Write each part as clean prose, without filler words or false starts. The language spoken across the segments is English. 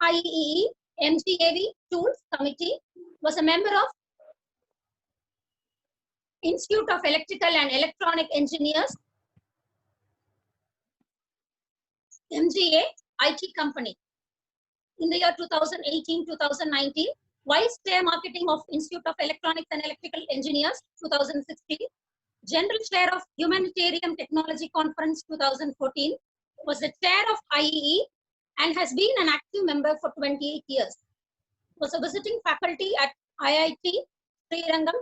IEEE MGAV Tools Committee, was a member of Institute of Electrical and Electronic Engineers, MGA IT Company. In the year 2018-2019, Vice Chair Marketing of Institute of Electronics and Electrical Engineers 2016, General Chair of Humanitarian Technology Conference 2014, was the Chair of IEE and has been an active member for 28 years. Was a visiting faculty at IIT Srirangam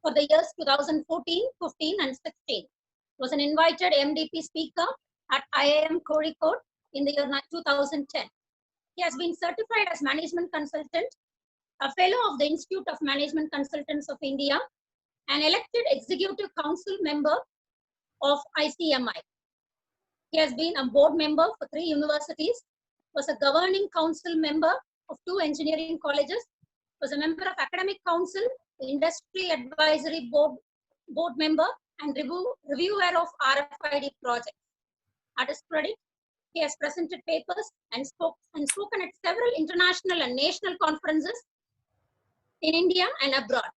for the years 2014, 15 and 16. Was an invited MDP speaker at IIM Kozhikode in the year 2010. He has been certified as management consultant, a fellow of the Institute of Management Consultants of India, an elected executive council member of ICMI. He has been a board member for 3 universities, was a governing council member of 2 engineering colleges, was a member of academic council, industry advisory board member, and reviewer of RFID projects. At his credit, he has presented papers and spoken at several international and national conferences in India and abroad,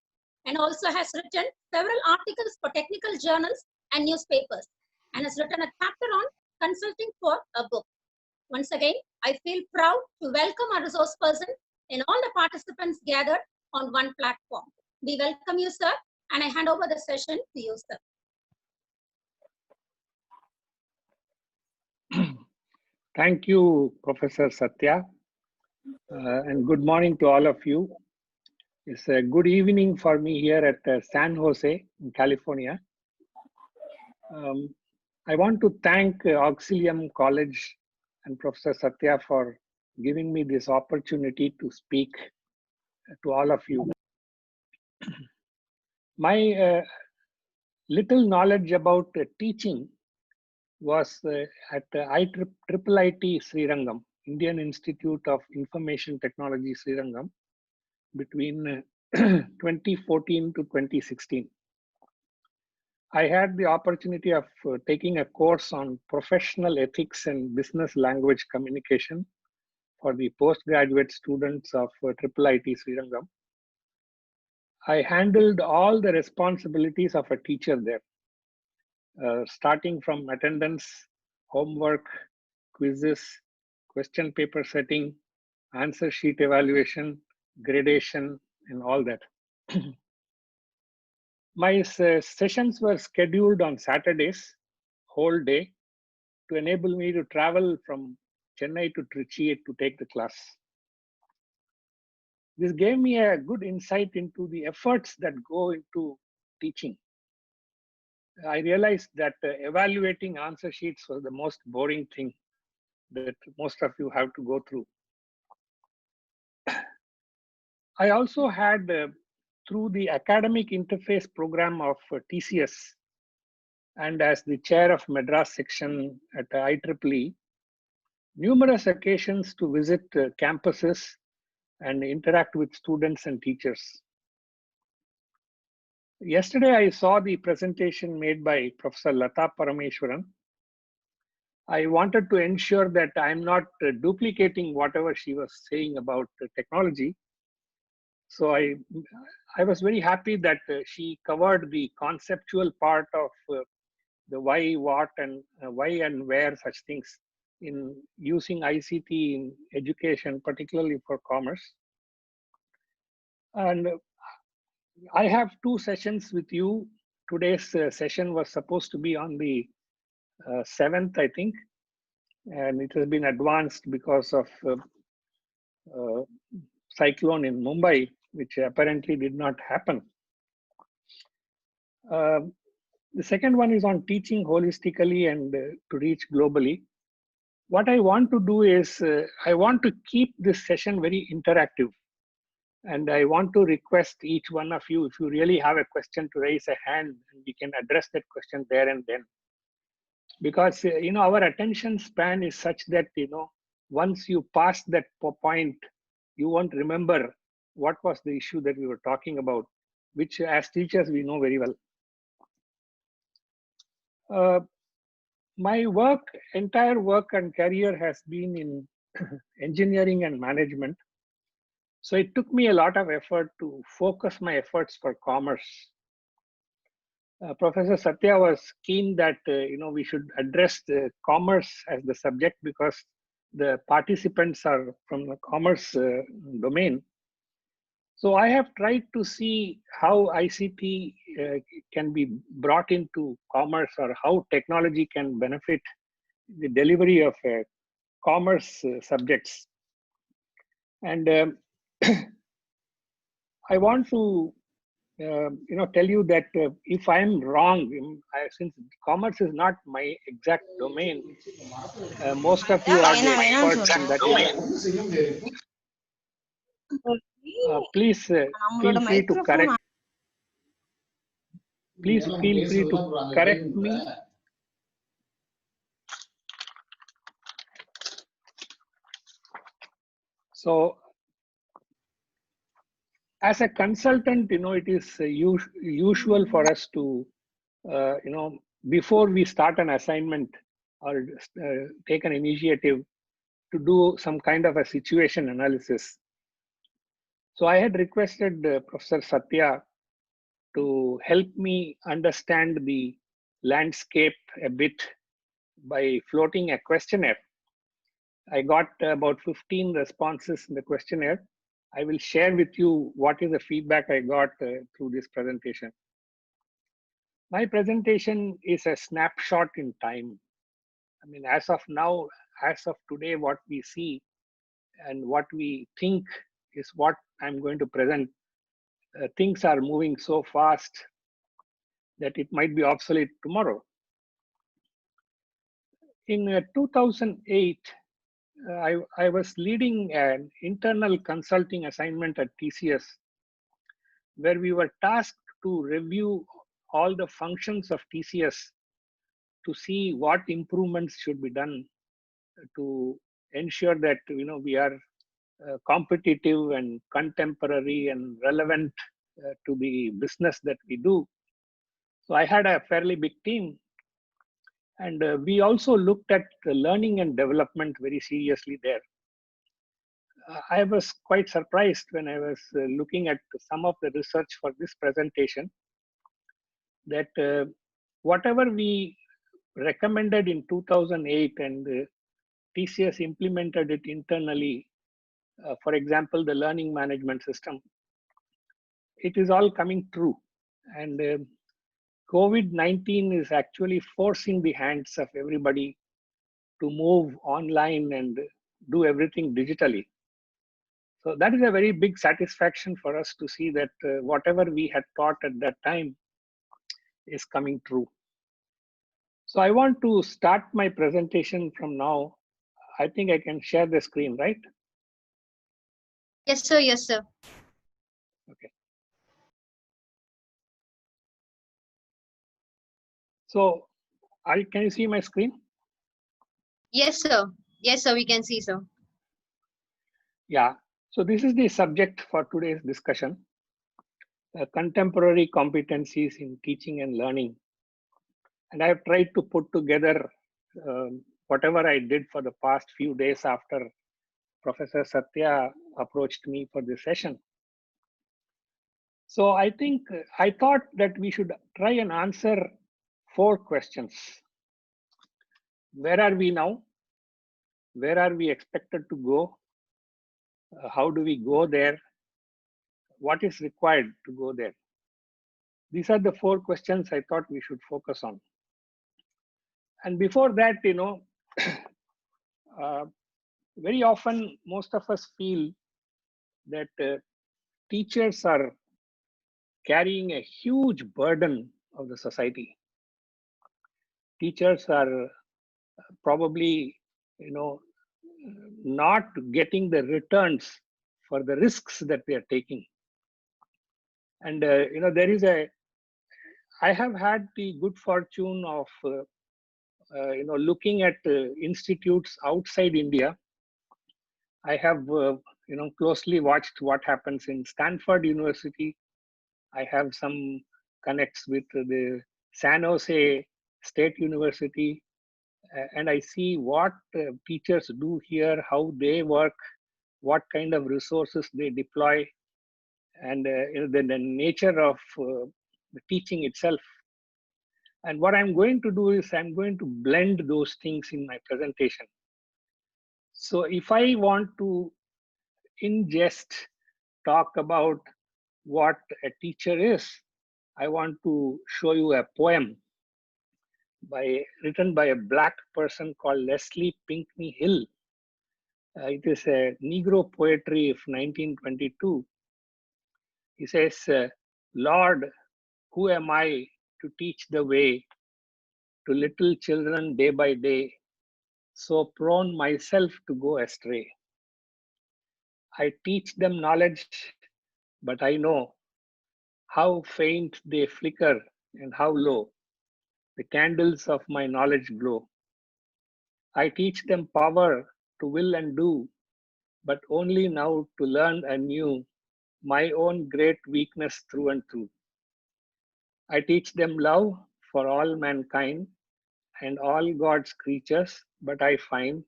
and also has written several articles for technical journals and newspapers, and has written a chapter on consulting for a book. Once again, I feel proud to welcome our resource person and all the participants gathered on one platform. We welcome you, sir, and I hand over the session to you, sir. Thank you, Professor Satya, and good morning to all of you. It's a good evening for me here at San Jose in California. I want to thank Auxilium College and Professor Satya for giving me this opportunity to speak to all of you. My little knowledge about teaching was at IIIT Srirangam, Indian Institute of Information Technology Srirangam, between 2014 to 2016. I had the opportunity of taking a course on professional ethics and business language communication for the postgraduate students of IIIT Srirangam. I handled all the responsibilities of a teacher there, starting from attendance, homework, quizzes, question paper setting, answer sheet evaluation, gradation, and all that. My sessions were scheduled on Saturdays, whole day, to enable me to travel from Chennai to Trichy to take the class. This gave me a good insight into the efforts that go into teaching. I realized that evaluating answer sheets was the most boring thing that most of you have to go through. I also had, through the academic interface program of TCS, and as the chair of Madras section at IEEE, numerous occasions to visit campuses and interact with students and teachers. Yesterday, I saw the presentation made by Professor Lata Parameswaran. I wanted to ensure that I'm not duplicating whatever she was saying about technology. So I was very happy that she covered the conceptual part of the why, what, and why and where such things in using ICT in education, particularly for commerce. And I have 2 sessions with you. Today's session was supposed to be on the 7th, I think, and it has been advanced because of cyclone in Mumbai, which apparently did not happen. The second one is on teaching holistically and to reach globally. What I want to do is, I want to keep this session very interactive. And I want to request each one of you, if you really have a question, to raise a hand and we can address that question there and then. Because, our attention span is such that, once you pass that point, you won't remember what was the issue that we were talking about, which as teachers, we know very well. My entire work and career has been in engineering and management. So it took me a lot of effort to focus my efforts for commerce. Professor Satya was keen that we should address the commerce as the subject because the participants are from the commerce domain. So I have tried to see how ICT can be brought into commerce, or how technology can benefit the delivery of commerce subjects. And I want to tell you that if I am wrong, since commerce is not my exact domain, most of you are the experts in that area. Please feel free to correct. Please feel free to correct me. So, as a consultant, it is usual for us to, before we start an assignment or take an initiative, to do some kind of a situation analysis. So I had requested Professor Satya to help me understand the landscape a bit by floating a questionnaire. I got about 15 responses in the questionnaire. I will share with you what is the feedback I got through this presentation. My presentation is a snapshot in time. I mean, as of now, as of today, what we see and what we think is what I'm going to present. Things are moving so fast that it might be obsolete tomorrow. In 2008, I was leading an internal consulting assignment at TCS, where we were tasked to review all the functions of TCS to see what improvements should be done to ensure that we are competitive and contemporary and relevant to the business that we do. So I had a fairly big team, and we also looked at learning and development very seriously there. I was quite surprised when I was looking at some of the research for this presentation that whatever we recommended in 2008 and TCS implemented it internally, for example, the learning management system, it is all coming true. And COVID-19 is actually forcing the hands of everybody to move online and do everything digitally. So that is a very big satisfaction for us to see that whatever we had taught at that time is coming true. So I want to start my presentation from now. I think I can share the screen, right? Yes, sir. Yes, sir. Okay. So can you see my screen? Yes, sir. Yes, sir. We can see, sir. Yeah. So this is the subject for today's discussion, contemporary competencies in teaching and learning. And I have tried to put together whatever I did for the past few days after Professor Satya approached me for this session. So I thought that we should try and answer 4 questions. Where are we now? Where are we expected to go? How do we go there? What is required to go there? These are the 4 questions I thought we should focus on. And before that, very often most of us feel that teachers are carrying a huge burden of the society. Teachers are probably, not getting the returns for the risks that they are taking. And, I have had the good fortune of, looking at institutes outside India. I have, closely watched what happens in Stanford University. I have some connects with the San Jose State University, and I see what teachers do here, how they work, what kind of resources they deploy, and the nature of the teaching itself. And what I'm going to do is I'm going to blend those things in my presentation. So if I want to in jest talk about what a teacher is, I want to show you a poem written by a black person called Leslie Pinckney Hill. It is a Negro poetry of 1922. He says, Lord, who am I to teach the way to little children day by day, so prone myself to go astray? I teach them knowledge, but I know how faint they flicker and how low the candles of my knowledge glow. I teach them power to will and do, but only now to learn anew my own great weakness through and through. I teach them love for all mankind and all God's creatures, but I find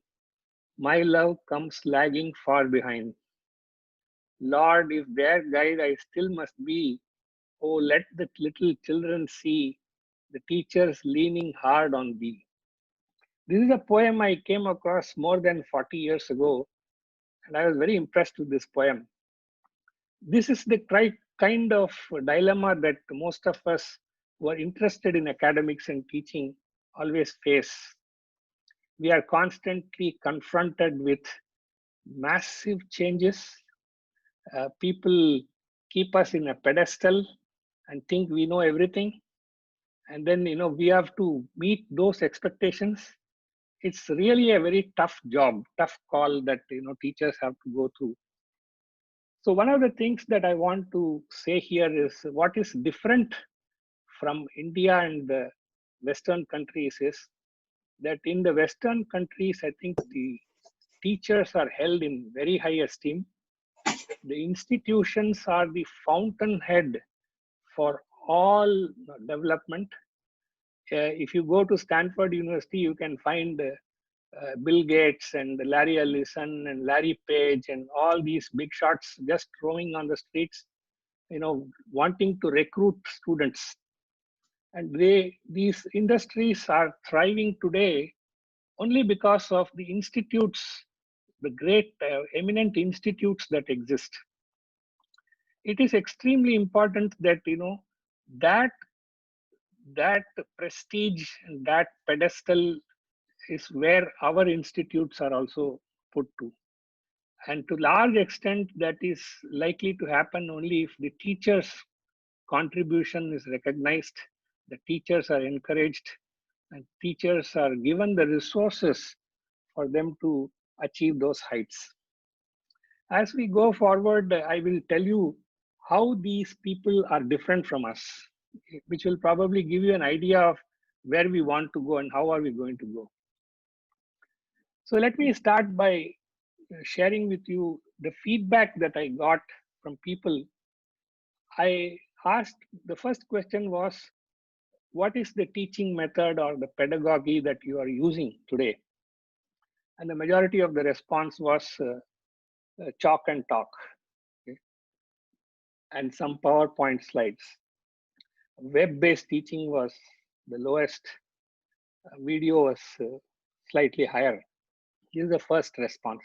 my love comes lagging far behind. Lord, if their guide I still must be, oh, let the little children see the teachers leaning hard on thee. This is a poem I came across more than 40 years ago, and I was very impressed with this poem. This is the kind of dilemma that most of us who are interested in academics and teaching always face. We are constantly confronted with massive changes. People keep us in a pedestal and think we know everything. And then, we have to meet those expectations. It's really a very tough job, tough call that, teachers have to go through. So one of the things that I want to say here is what is different from India and the Western countries is that in the Western countries, I think the teachers are held in very high esteem. The institutions are the fountainhead for all development. If you go to Stanford University, you can find Bill Gates and Larry Ellison and Larry Page and all these big shots just roaming on the streets, wanting to recruit students. And these industries are thriving today only because of the institutes, the great eminent institutes that exist. It is extremely important that that that prestige and that pedestal is where our institutes are also put to. And to large extent, that is likely to happen only if the teachers' contribution is recognized, the teachers are encouraged, and teachers are given the resources for them to achieve those heights. As we go forward, I will tell you how these people are different from us, which will probably give you an idea of where we want to go and how are we going to go. So let me start by sharing with you the feedback that I got from people. I asked, the first question was, what is the teaching method or the pedagogy that you are using today? And the majority of the response was chalk and talk, okay, and some PowerPoint slides. Web-based teaching was the lowest, video was slightly higher. This is the first response.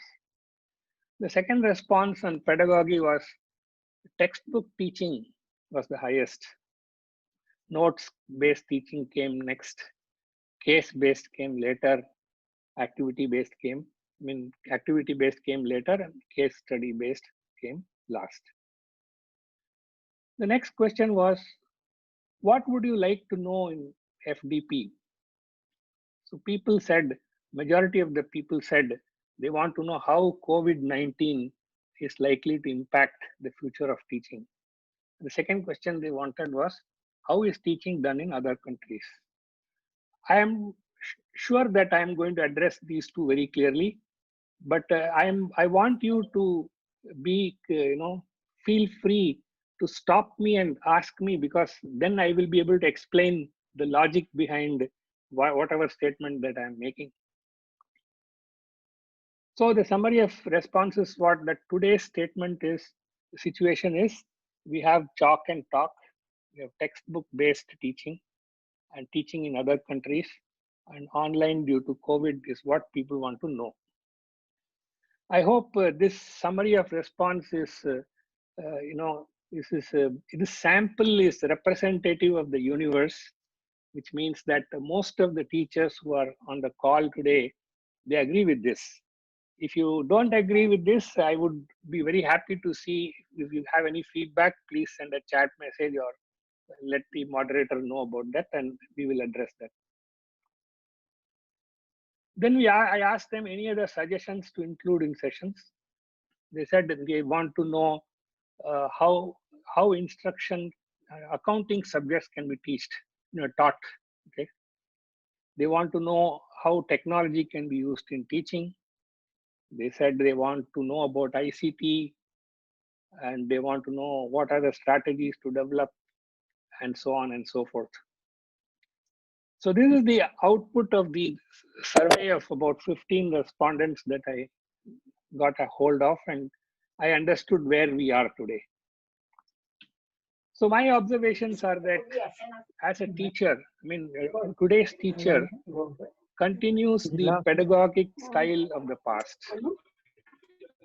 The second response on pedagogy was textbook teaching was the highest. Notes-based teaching came next. Case-based came later. Activity-based came later, and case study-based came last. The next question was, what would you like to know in FDP? So majority of the people said they want to know how COVID-19 is likely to impact the future of teaching. The second question they wanted was, how is teaching done in other countries? I am sure that I am going to address these two very clearly, but I want you to be, feel free to stop me and ask me, because then I will be able to explain the logic behind whatever statement that I'm making. So the summary of response is what that today's statement is, the situation is, we have chalk and talk, we have textbook based teaching and teaching in other countries, and online due to COVID is what people want to know. I hope this summary of response is, this sample is representative of the universe, which means that most of the teachers who are on the call today, they agree with this. If you don't agree with this, I would be very happy to see if you have any feedback, please send a chat message or let the moderator know about that and we will address that. Then I asked them any other suggestions to include in sessions. They said that they want to know how instruction, accounting subjects can be taught. Okay. They want to know how technology can be used in teaching. They said they want to know about ICT, and they want to know what are the strategies to develop, and so on and so forth. So this is the output of the survey of about 15 respondents that I got a hold of, and I understood where we are today. So my observations are that as a teacher, today's teacher continues the pedagogic style of the past,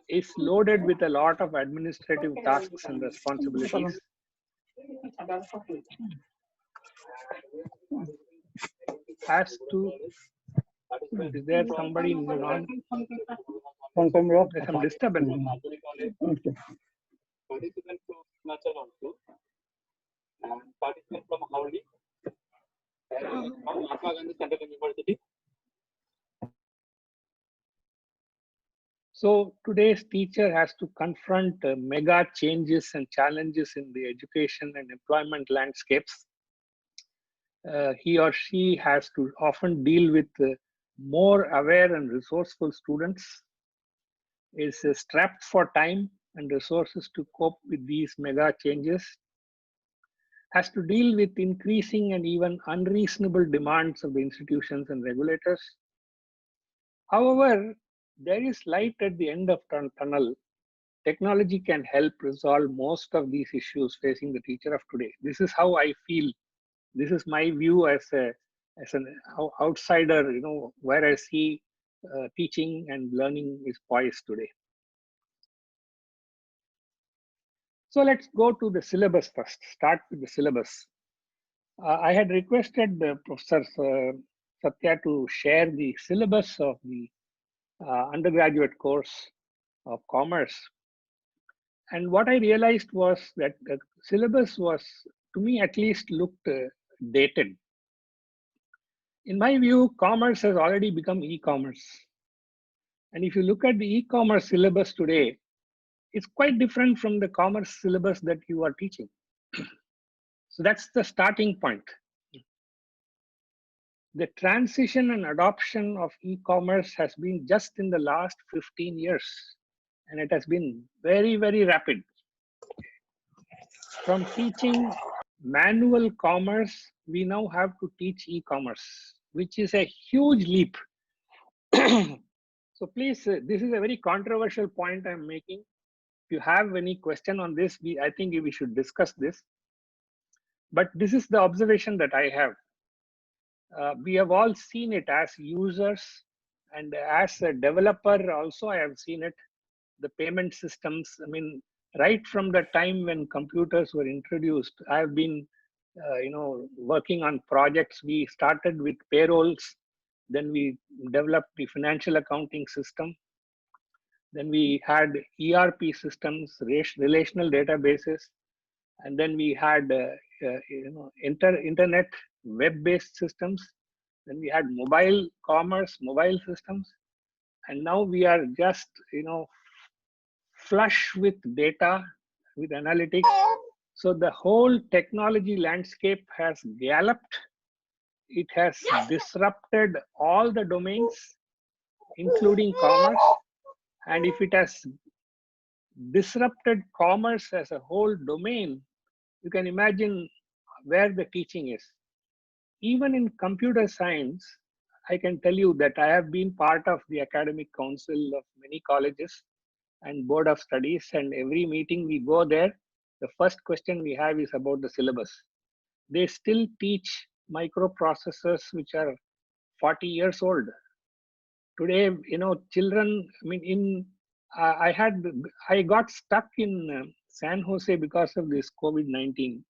is loaded with a lot of administrative tasks and responsibilities. Has to, is there somebody on? There's some disturbance. Participant from Himachal also, and participant from Howrah, and from Mahatma Gandhi Central University. So today's teacher has to confront mega changes and challenges in the education and employment landscapes. He or she has to often deal with more aware and resourceful students, is strapped for time and resources to cope with these mega changes, has to deal with increasing and even unreasonable demands of the institutions and regulators. However, there is light at the end of the tunnel. Technology can help resolve most of these issues facing the teacher of today. This is how I feel. This is my view as an outsider, where I see teaching and learning is poised today. So let's go to the syllabus first. Start with the syllabus. I had requested Professor Satya to share the syllabus of the undergraduate course of commerce. And what I realized was that the syllabus was, to me at least, looked dated. In my view, commerce has already become e-commerce. And if you look at the e-commerce syllabus today, it's quite different from the commerce syllabus that you are teaching. So that's the starting point. The transition and adoption of e-commerce has been just in the last 15 years, and it has been very, very rapid. From teaching manual commerce, we now have to teach e-commerce, which is a huge leap. So please, this is a very controversial point I'm making. If you have any question on this, I think we should discuss this. But this is the observation that I have. We have all seen it as users, and as a developer also I have seen it. The payment systems, right from the time when computers were introduced, I have been working on projects. We started with payrolls, then we developed the financial accounting system, then we had ERP systems, relational databases, and then we had internet web-based systems, then we had mobile commerce, mobile systems, and now we are just flush with data, with analytics. So the whole technology landscape has galloped. It has disrupted all the domains, including commerce. And if it has disrupted commerce as a whole domain, you can imagine where the teaching is. even in computer science, I can tell you that I have been part of the academic council of many colleges and board of studies, and every meeting we go there, the first question we have is about the syllabus. They still teach microprocessors which are 40 years old. Today, children, I mean, I got stuck in San Jose because of this COVID-19.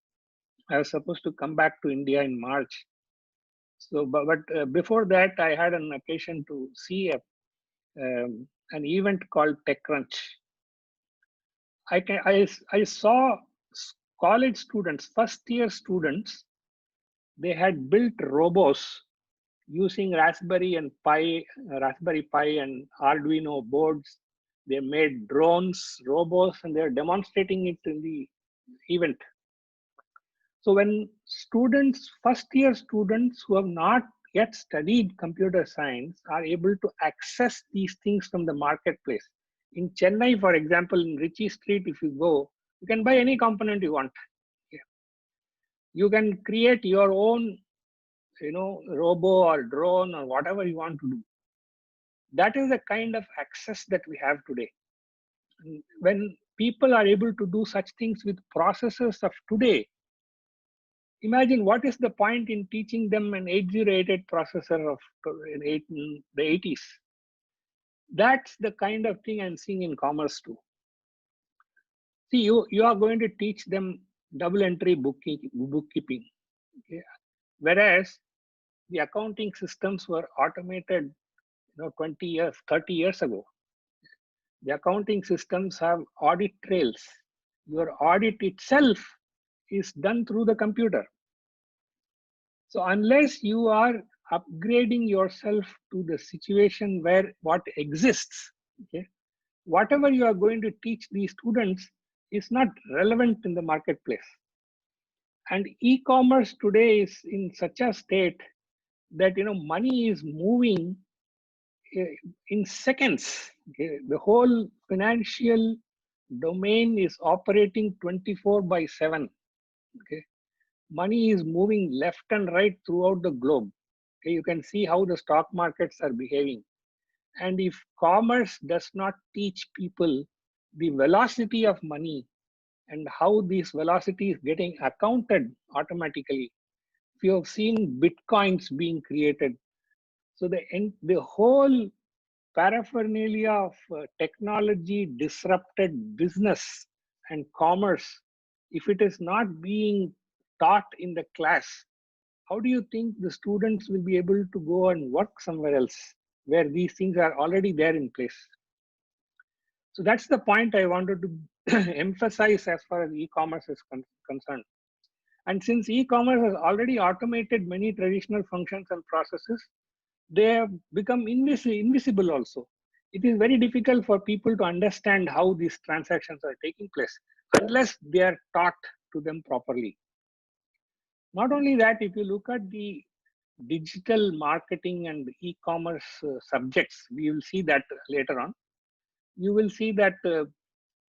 I was supposed to come back to India in March. So, but before that, I had an occasion to see an event called TechCrunch. I saw college students, first year students, they had built robots using Raspberry Pi and Arduino boards. They made drones, robots, and they're demonstrating it in the event. So when students, first year students who have not yet studied computer science are able to access these things from the marketplace. In Chennai, for example, in Ritchie Street, if you go, you can buy any component you want. You can create your own, robo or drone or whatever you want to do. That is the kind of access that we have today. When people are able to do such things with processors of today, imagine what is the point in teaching them an 8088 processor of in the 80s. That's the kind of thing I'm seeing in commerce too. See, you are going to teach them double entry bookkeeping. Okay? Whereas the accounting systems were automated 20 years, 30 years ago. The accounting systems have audit trails. Your audit itself is done through the computer. So unless you are upgrading yourself to the situation where what exists, okay, whatever you are going to teach these students is not relevant in the marketplace. And e-commerce today is in such a state that money is moving in seconds. Okay? The whole financial domain is operating 24/7. Okay? Money is moving left and right throughout the globe. Okay? You can see how the stock markets are behaving. And if commerce does not teach people the velocity of money and how this velocity is getting accounted automatically, if you have seen bitcoins being created, so the whole paraphernalia of technology disrupted business and commerce, if it is not being taught in the class, how do you think the students will be able to go and work somewhere else where these things are already there in place? So that's the point I wanted to emphasize as far as e-commerce is concerned. And since e-commerce has already automated many traditional functions and processes, they have become invisible also. It is very difficult for people to understand how these transactions are taking place unless they are taught to them properly. Not only that, if you look at the digital marketing and e-commerce subjects, we will see that later on. You will see that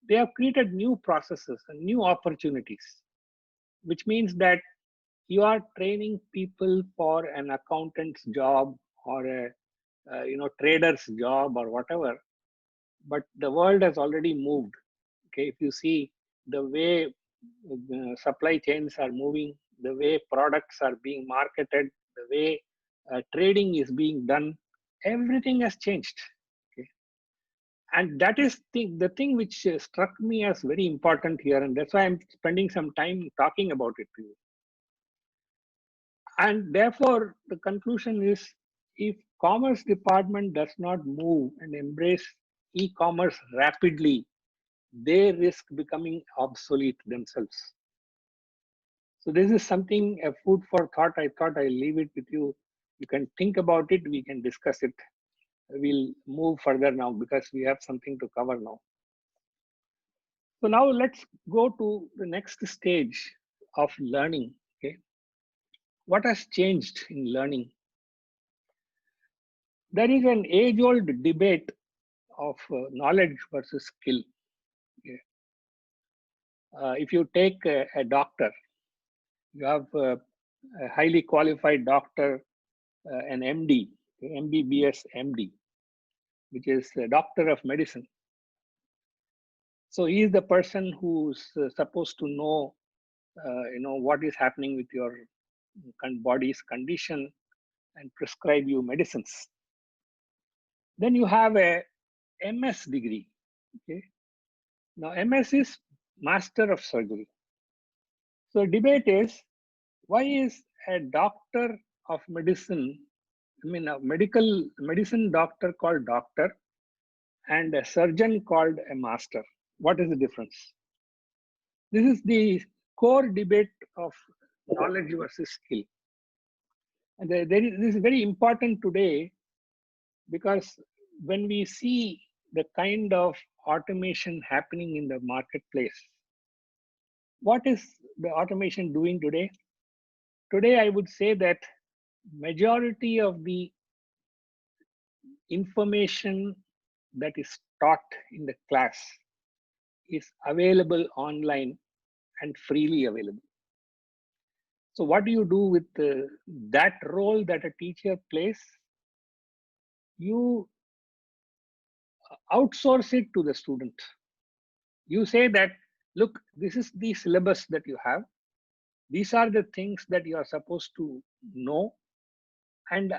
they have created new processes and new opportunities, which means that you are training people for an accountant's job or a trader's job or whatever, but the world has already moved. Okay, if you see the way supply chains are moving, the way products are being marketed, the way trading is being done, everything has changed. Okay, and that is the thing which struck me as very important here, and that's why I'm spending some time talking about it to you. And therefore, the conclusion is, if commerce department does not move and embrace e-commerce rapidly, they risk becoming obsolete themselves. So this is something, a food for thought. I thought I'll leave it with you. You can think about it. We can discuss it. We'll move further now because we have something to cover now. So now let's go to the next stage of learning. Okay, what has changed in learning? There is an age-old debate of knowledge versus skill. Okay. If you take a doctor, you have a highly qualified doctor, an MD, MBBS MD, which is a doctor of medicine. So he is the person who's supposed to know, what is happening with your body's condition and prescribe you medicines. Then you have a MS degree. Okay. Now MS is Master of Surgery. So debate is, why is a doctor of medicine, a medicine doctor called doctor and a surgeon called a master? What is the difference? This is the core debate of knowledge versus skill. And this is very important today, because when we see the kind of automation happening in the marketplace, what is the automation doing today? Today, I would say that majority of the information that is taught in the class is available online and freely available. So what do you do with that role that a teacher plays? You outsource it to the student. You say that, look, this is the syllabus that you have. These are the things that you are supposed to know. And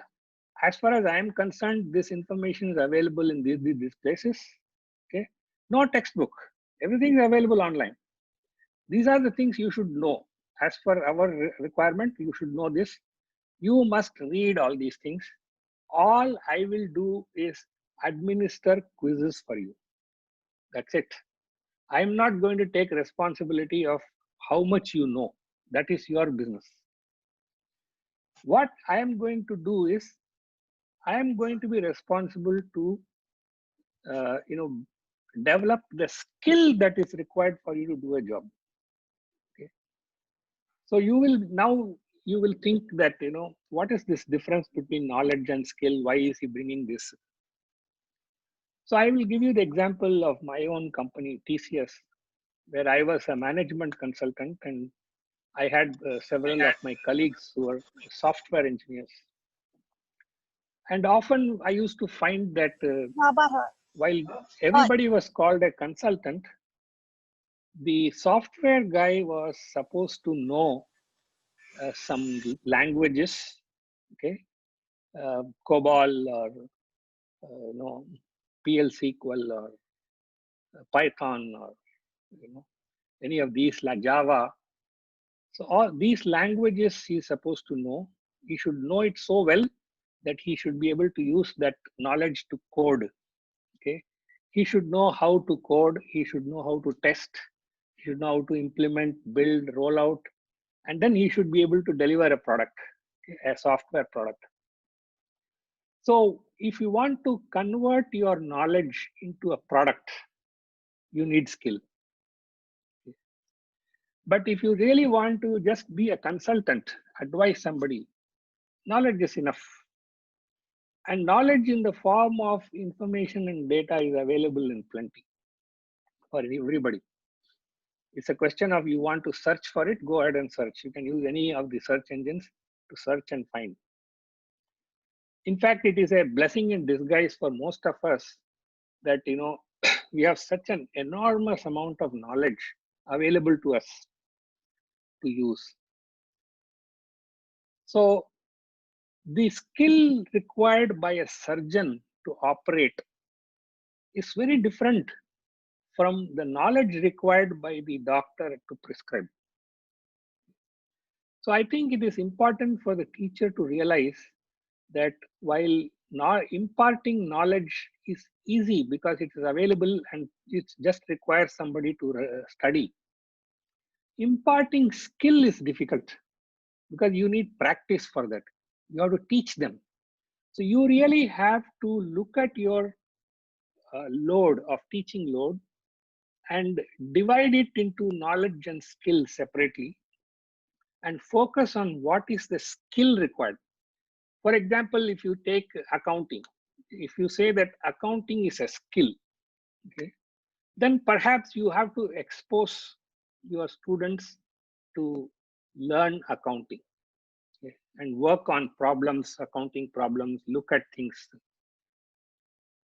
as far as I am concerned, this information is available in these places. Okay, no textbook. Everything is available online. These are the things you should know. As per our requirement, you should know this. You must read all these things. All I will do is administer quizzes for you. That's it. I'm not going to take responsibility of how much you know. That is your business. What I am going to do is, I am going to be responsible to, develop the skill that is required for you to do a job. Okay. So you will think that, what is this difference between knowledge and skill? Why is he bringing this? So I will give you the example of my own company, TCS, where I was a management consultant, and I had several of my colleagues who were software engineers. And often I used to find that while everybody was called a consultant, the software guy was supposed to know some languages, okay, COBOL or PL SQL or Python or any of these, like Java. So all these languages he's supposed to know. He should know it so well that he should be able to use that knowledge to code. Okay, he should know how to code. He should know how to test. He should know how to implement, build, roll out, and then he should be able to deliver a product, a software product. So if you want to convert your knowledge into a product, you need skill. But if you really want to just be a consultant, advise somebody, knowledge is enough. And knowledge in the form of information and data is available in plenty for everybody. It's a question of, you want to search for it, go ahead and search. You can use any of the search engines to search and find. In fact, it is a blessing in disguise for most of us that, we have such an enormous amount of knowledge available to us to use. So the skill required by a surgeon to operate is very different from the knowledge required by the doctor to prescribe. So I think it is important for the teacher to realize that while not imparting knowledge is easy because it is available and it just requires somebody to study, imparting skill is difficult because you need practice for that. You have to teach them. So you really have to look at your load of teaching load and divide it into knowledge and skill separately and focus on what is the skill required. For example, if you take accounting, if you say that accounting is a skill, okay, then perhaps you have to expose your students to learn accounting. and work on problems, accounting problems, look at things.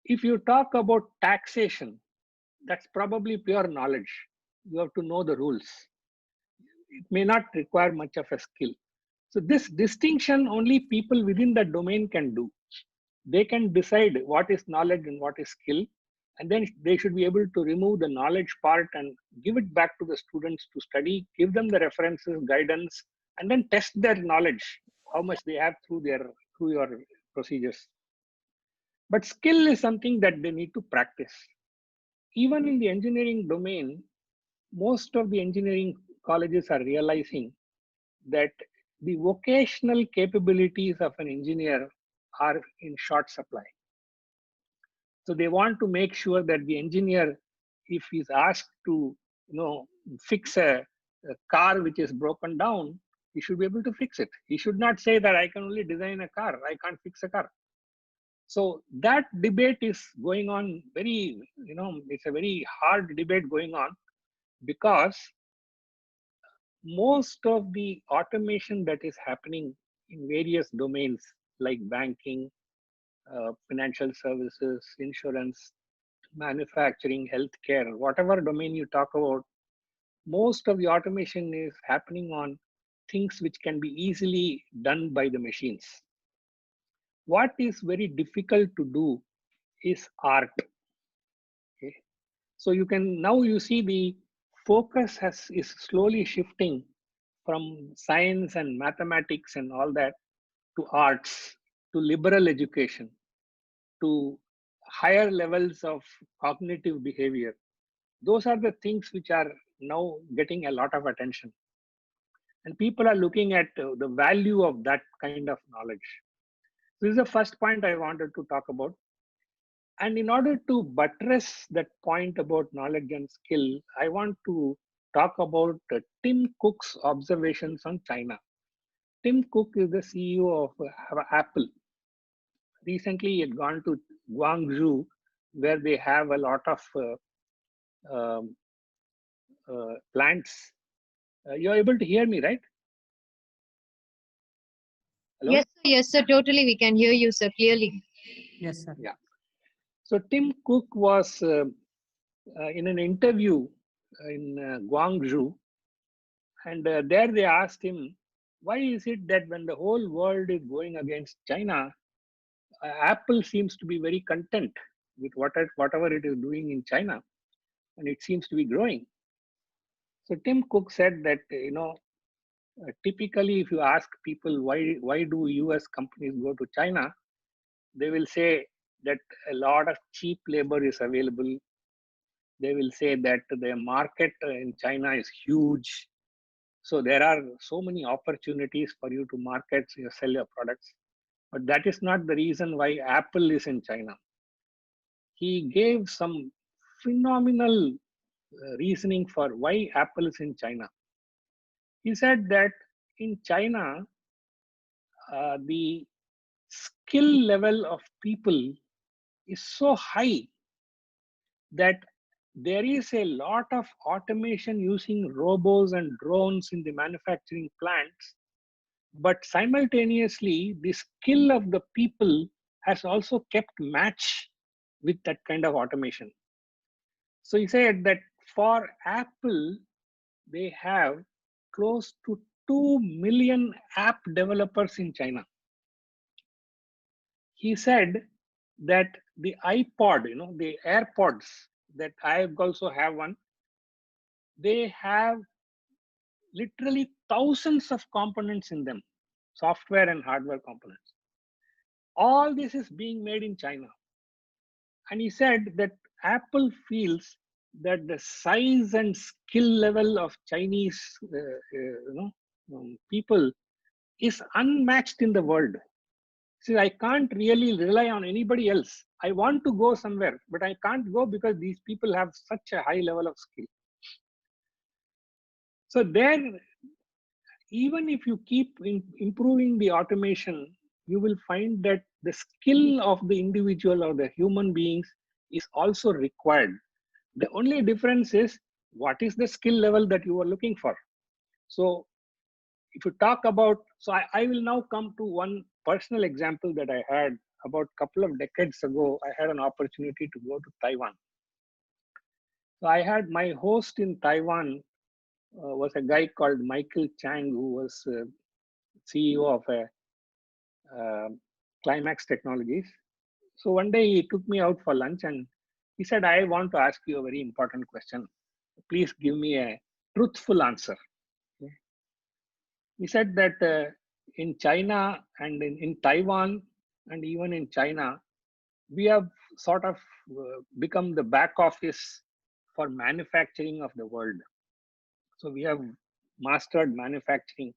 If you talk about taxation, that's probably pure knowledge. You have to know the rules. It may not require much of a skill. So this distinction only people within the domain can do. They can decide what is knowledge and what is skill, and then they should be able to remove the knowledge part and give it back to the students to study, give them the references, guidance, and then test their knowledge, how much they have through your procedures. But skill is something that they need to practice. Even in the engineering domain, most of the engineering colleges are realizing that the vocational capabilities of an engineer are in short supply. So they want to make sure that the engineer, if he's asked to, fix a car which is broken down, he should be able to fix it. He should not say that I can only design a car, I can't fix a car. So that debate is going on it's a very hard debate going on, because most of the automation that is happening in various domains like banking, financial services, insurance, manufacturing, healthcare, whatever domain you talk about, most of the automation is happening on things which can be easily done by the machines. What is very difficult to do is art. Okay? So you see the focus is slowly shifting from science and mathematics and all that to arts, to liberal education, to higher levels of cognitive behavior. Those are the things which are now getting a lot of attention. And people are looking at the value of that kind of knowledge. This is the first point I wanted to talk about. And in order to buttress that point about knowledge and skill, I want to talk about Tim Cook's observations on China. Tim Cook is the CEO of Apple. Recently, he had gone to Guangzhou, where they have a lot of plants. You're able to hear me, right? Hello? Yes, sir, totally. We can hear you, sir, clearly. Yes, sir. Yeah. So Tim Cook was in an interview in Guangzhou, and there they asked him, why is it that when the whole world is going against China, Apple seems to be very content with whatever it is doing in China, and it seems to be growing. So Tim Cook said that, typically if you ask people why do US companies go to China, they will say that a lot of cheap labor is available. They will say that the market in China is huge. So there are so many opportunities for you to market, sell your products. But that is not the reason why Apple is in China. He gave some phenomenal reasoning for why Apple is in China. He said that in China, the skill level of people is so high that there is a lot of automation using robots and drones in the manufacturing plants, but simultaneously the skill of the people has also kept match with that kind of automation. So he said that for Apple, they have close to 2 million app developers in China. He said that the iPod, the AirPods that I also have one, they have literally thousands of components in them, software and hardware components. All this is being made in China. And he said that Apple feels that the size and skill level of Chinese people is unmatched in the world. See, I can't really rely on anybody else. I want to go somewhere, but I can't go because these people have such a high level of skill. So there, even if you keep improving the automation, you will find that the skill of the individual or the human beings is also required. The only difference is what is the skill level that you are looking for. So if you talk about, so I will now come to one personal example that I had about a couple of decades ago. I had an opportunity to go to Taiwan. So I had my host in Taiwan was a guy called Michael Chang, who was CEO of a Climax Technologies. So one day he took me out for lunch and he said, I want to ask you a very important question. Please give me a truthful answer. Okay. He said that in China and in Taiwan and even in China, we have sort of become the back office for manufacturing of the world. So we have mastered manufacturing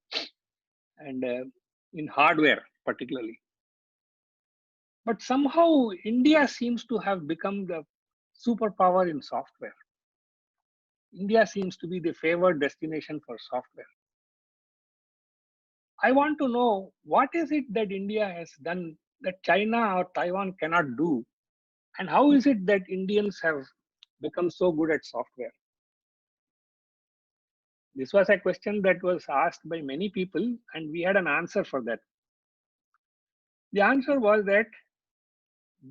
and in hardware particularly. But somehow India seems to have become the superpower in software. India seems to be the favored destination for software. I want to know, what is it that India has done that China or Taiwan cannot do? And how is it that Indians have become so good at software? This was a question that was asked by many people, and we had an answer for that. The answer was that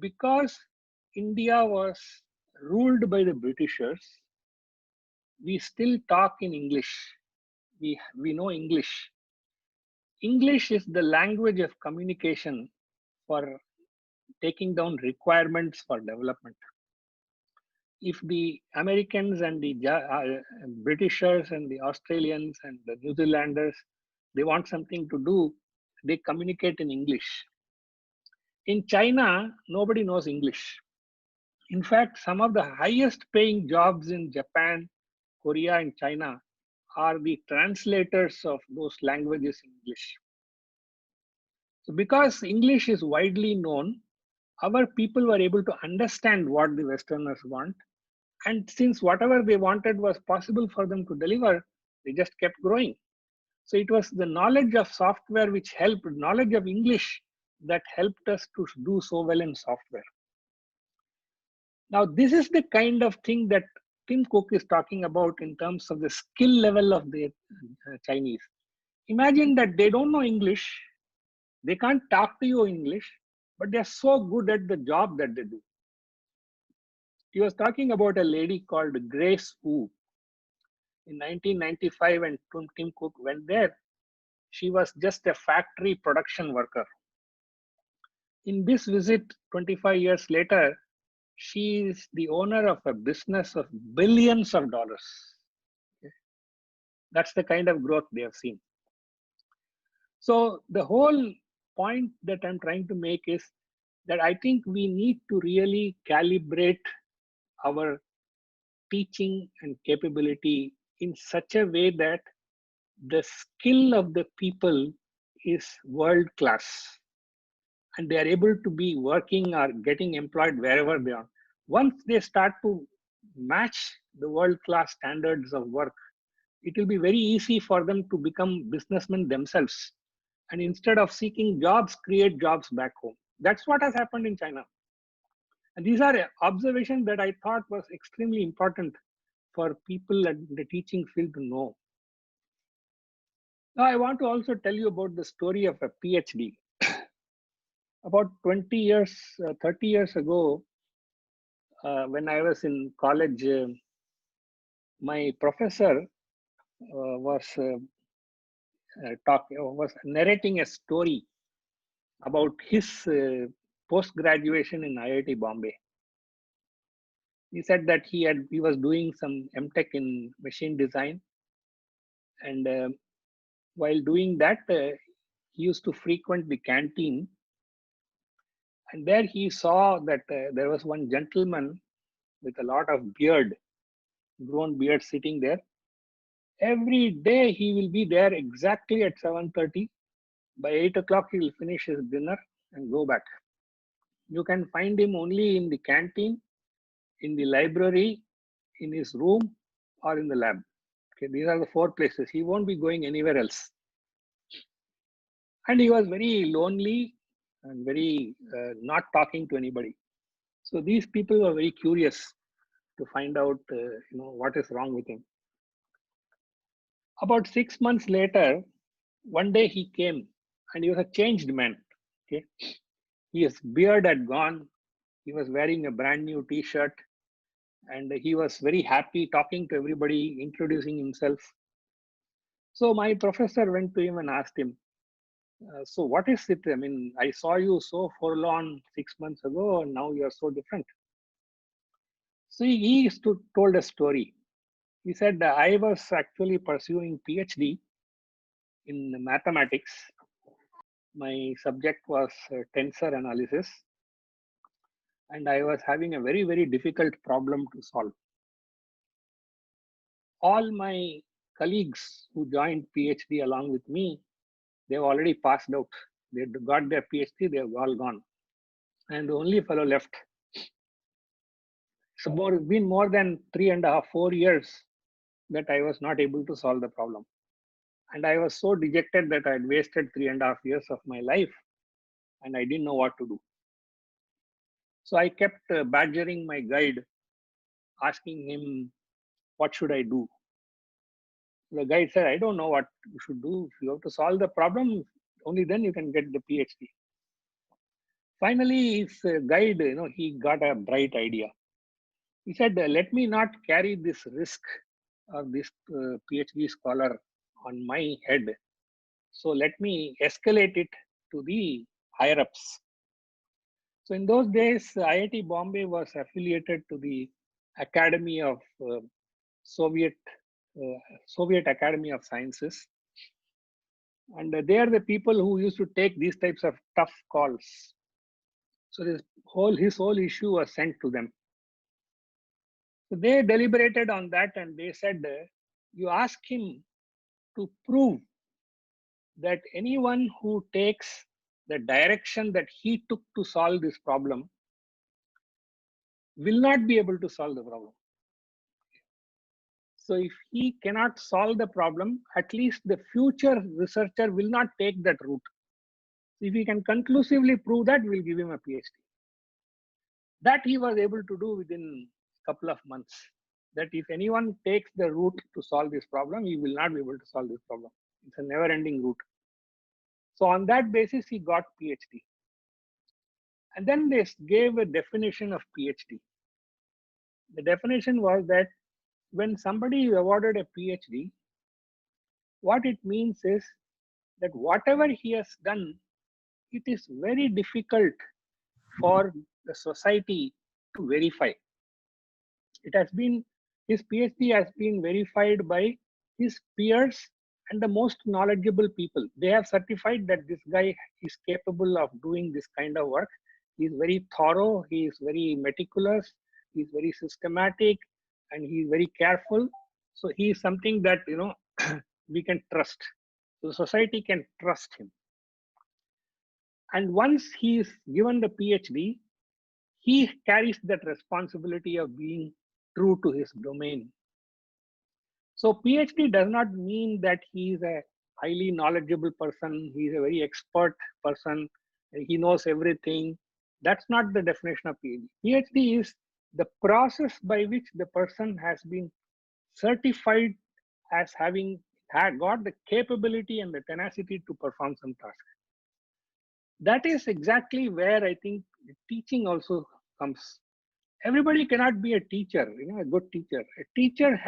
because India was ruled by the Britishers, we still talk in English. We know English. English is the language of communication for taking down requirements for development. If the Americans and the Britishers and the Australians and the New Zealanders, they want something to do, they communicate in English. In China, nobody knows English. In fact, some of the highest paying jobs in Japan, Korea, and China are the translators of those languages in English. So because English is widely known, our people were able to understand what the Westerners want. And since whatever they wanted was possible for them to deliver, they just kept growing. So it was the knowledge of software which helped, knowledge of English that helped us to do so well in software. Now, this is the kind of thing that Tim Cook is talking about in terms of the skill level of the Chinese. Imagine that they don't know English, they can't talk to you in English, but they're so good at the job that they do. He was talking about a lady called Grace Wu. In 1995, when Tim Cook went there, she was just a factory production worker. In this visit, 25 years later, she is the owner of a business of billions of dollars. Okay. That's the kind of growth they have seen. So the whole point that I'm trying to make is that I think we need to really calibrate our teaching and capability in such a way that the skill of the people is world class and they are able to be working or getting employed wherever they are. Once they start to match the world class standards of work, it will be very easy for them to become businessmen themselves. And instead of seeking jobs, create jobs back home. That's what has happened in China. And these are observations that I thought was extremely important for people at the teaching field to know. Now, I want to also tell you about the story of a PhD. About 20 years, 30 years ago, when I was in college, my professor was narrating a story about his post-graduation in IIT Bombay. He said that he was doing some MTech in machine design, and while doing that, he used to frequent the canteen, and there he saw that there was one gentleman with a lot of beard, grown beard, sitting there. Every day he will be there exactly at 7:30. By 8 o'clock, he will finish his dinner and go back. You can find him only in the canteen, in the library, in his room, or in the lab. Okay, these are the 4 places. He won't be going anywhere else. And he was very lonely and very not talking to anybody. So these people were very curious to find out what is wrong with him. About 6 months later, One day he came and he was a changed man. Okay, his beard had gone. He was wearing a brand new T-shirt, and he was very happy talking to everybody, introducing himself. So my professor went to him and asked him, so what is it? I mean, I saw you so forlorn 6 months ago, and now you are so different. So he told a story. He said, I was actually pursuing PhD in mathematics. My subject was tensor analysis, and I was having a very, very difficult problem to solve. All my colleagues who joined PhD along with me, they've already passed out. They got their PhD, they've all gone. And the only fellow left. So it's been more than 3.5, 4 years that I was not able to solve the problem. And I was so dejected that I had wasted 3.5 years of my life and I didn't know what to do. So I kept badgering my guide, asking him, what should I do? The guide said, I don't know what you should do. If you have to solve the problem, only then you can get the PhD. Finally, his guide, he got a bright idea. He said, let me not carry this risk of this PhD scholar on my head. So let me escalate it to the higher ups. So in those days, IIT Bombay was affiliated to the Academy of Soviet Academy of Sciences. And they are the people who used to take these types of tough calls. So his whole issue was sent to them. So they deliberated on that and they said, you ask him to prove that anyone who takes the direction that he took to solve this problem will not be able to solve the problem. So if he cannot solve the problem, at least the future researcher will not take that route. If he can conclusively prove that, we'll give him a PhD. That he was able to do within a couple of months. That if anyone takes the route to solve this problem, he will not be able to solve this problem. It's a never-ending route. So on that basis, he got PhD. And then they gave a definition of PhD. The definition was that when somebody is awarded a PhD, what it means is that whatever he has done, it is very difficult for the society to verify. It has been, his PhD has been verified by his peers and the most knowledgeable people. They have certified that this guy is capable of doing this kind of work. He is very thorough, he is very meticulous, he is very systematic, and he is very careful. So he is something that, we can trust. So the society can trust him. And once he is given the PhD, he carries that responsibility of being true to his domain. So PhD does not mean that he is a highly knowledgeable person, he is a very expert person, he knows everything. That's not the definition of PhD. PhD is the process by which the person has been certified as having got the capability and the tenacity to perform some task. That is exactly where I think teaching also comes. Everybody cannot be a teacher, a good teacher. A teacher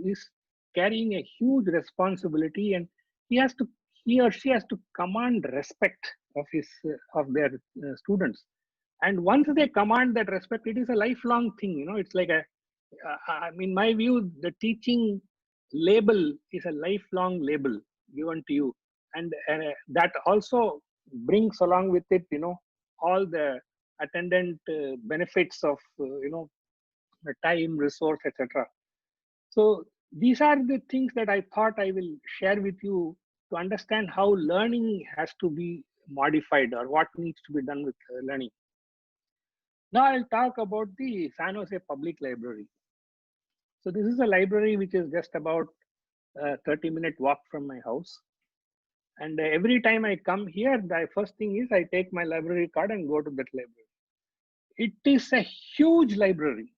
is carrying a huge responsibility, and he or she has to command respect of their students. And once they command that respect, it is a lifelong thing. It's like in my view, the teaching label is a lifelong label given to you, and that also brings along with it, all the attendant benefits of the time, resource, etc. So these are the things that I thought I will share with you to understand how learning has to be modified or what needs to be done with learning. Now I'll talk about the San Jose Public Library. So this is a library which is just about a 30-minute walk from my house. And every time I come here, the first thing is I take my library card and go to that library. It is a huge library.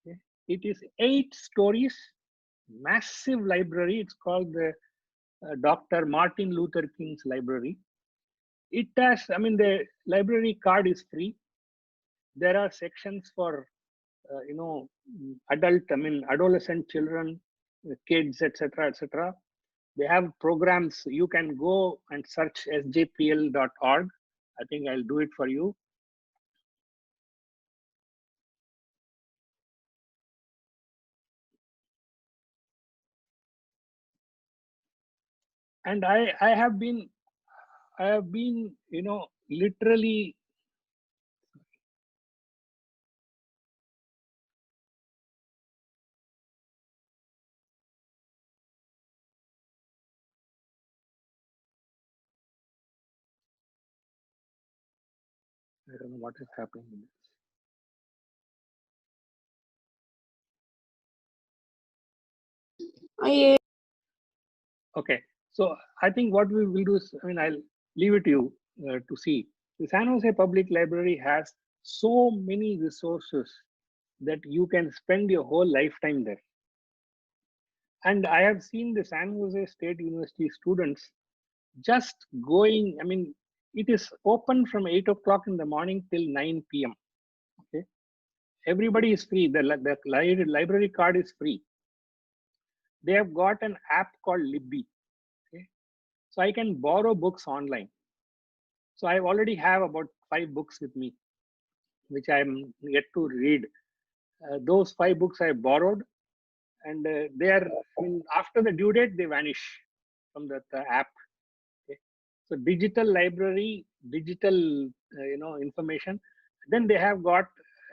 Okay? It is 8 stories, massive library. It's called the Dr. Martin Luther King's library. It has, I mean, the library card is free. There are sections for, adult, I mean, adolescent children, kids, etc., etc. They have programs. You can go and search sjpl.org. I think I'll do it for you. And I have been, literally, I don't know what is happening in this. Okay, so I think what we will do is, I mean, I'll leave it to you to see. The San Jose Public Library has so many resources that you can spend your whole lifetime there. And I have seen the San Jose State University students just going, I mean, it is open from 8 o'clock in the morning till 9 p.m. Okay, everybody is free. The library card is free. They have got an app called Libby. Okay, so I can borrow books online. So I already have about 5 books with me, which I'm yet to read. Those 5 books I borrowed, and they are, I mean, after the due date, they vanish from the app. Okay, so digital library, digital, information. Then they have got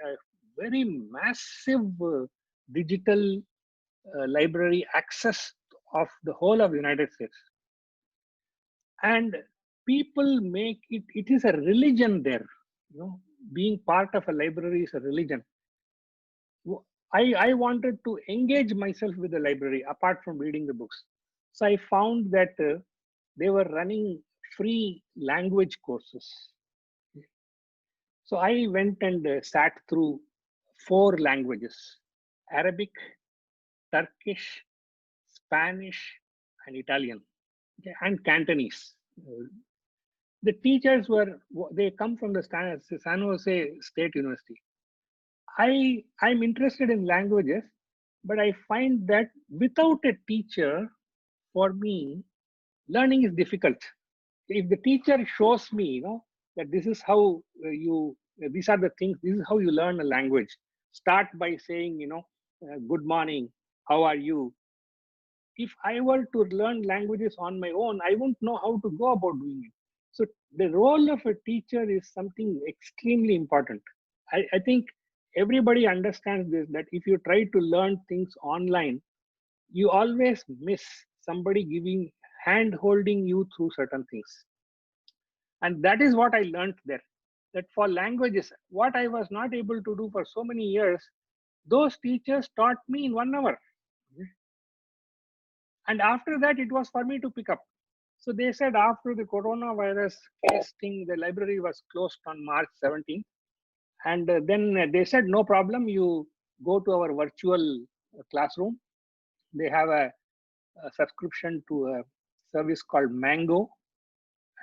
a very massive digital library access of the whole of the United States. And people make it, it is a religion there. Being part of a library is a religion. I wanted to engage myself with the library apart from reading the books. So I found that they were running free language courses. So I went and sat through 4 languages: Arabic, Turkish, Spanish, and Italian, okay, and Cantonese. The teachers they come from the San Jose State University. I'm interested in languages, but I find that without a teacher, for me, learning is difficult. If the teacher shows me, that this is how these are the things, this is how you learn a language. Start by saying, good morning, how are you? If I were to learn languages on my own, I wouldn't know how to go about doing it. So the role of a teacher is something extremely important. I think everybody understands this, that if you try to learn things online, you always miss somebody giving, hand holding you through certain things. And that is what I learned there, that for languages, what I was not able to do for so many years, those teachers taught me in 1 hour. And after that, it was for me to pick up. So they said after the coronavirus case thing, the library was closed on March 17th. And then they said, no problem, you go to our virtual classroom. They have a subscription to a service called Mango.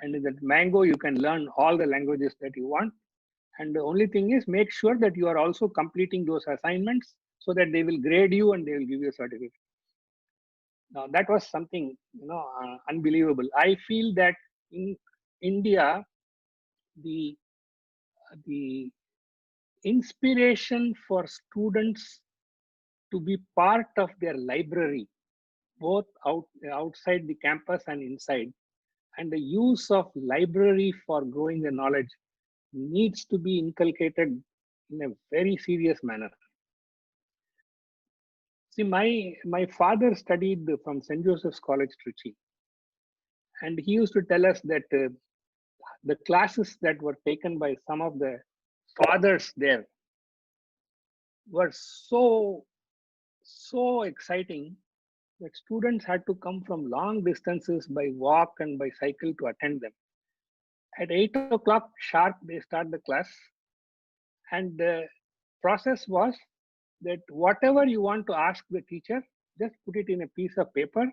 And in that Mango, you can learn all the languages that you want. And the only thing is, make sure that you are also completing those assignments so that they will grade you and they will give you a certificate. Now, that was something, unbelievable. I feel that in India, the inspiration for students to be part of their library, both outside the campus and inside, and the use of library for growing the knowledge needs to be inculcated in a very serious manner. See, my father studied from St. Joseph's College, Trichy, and he used to tell us that the classes that were taken by some of the fathers there were so exciting that students had to come from long distances by walk and by cycle to attend them. At 8 o'clock sharp, they start the class, and the process was that whatever you want to ask the teacher, just put it in a piece of paper,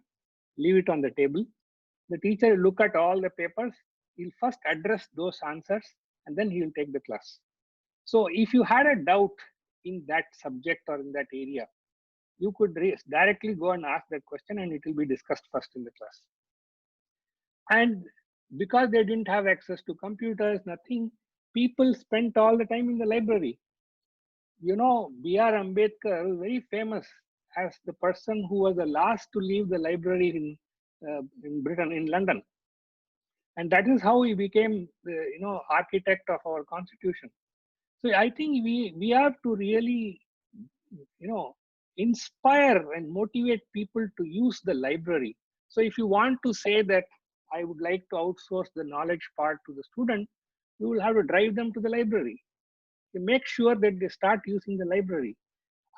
leave it on the table, The teacher will look at all the papers. He'll first address those answers and then he'll take the class. So if you had a doubt in that subject or in that area, you could directly go and ask that question and it will be discussed first in the class. And because they didn't have access to computers, nothing, people spent all the time in the library. You know, B.R. Ambedkar was very famous as the person who was the last to leave the library in Britain, in London. And that is how he became the architect of our constitution. So I think we have to really inspire and motivate people to use the library. So if you want to say that I would like to outsource the knowledge part to the student, you will have to drive them to the library. You make sure that they start using the library.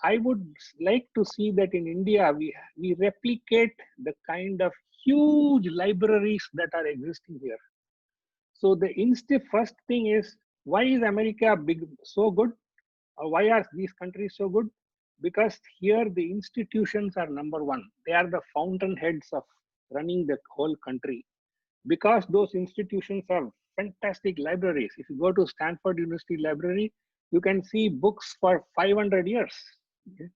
I would like to see that in India, we replicate the kind of huge libraries that are existing here. So the first thing is, why is America so good? Or why are these countries so good? Because here the institutions are number one. They are the fountainheads of running the whole country. Because those institutions have fantastic libraries. If you go to Stanford University Library, you can see books for 500 years. Okay?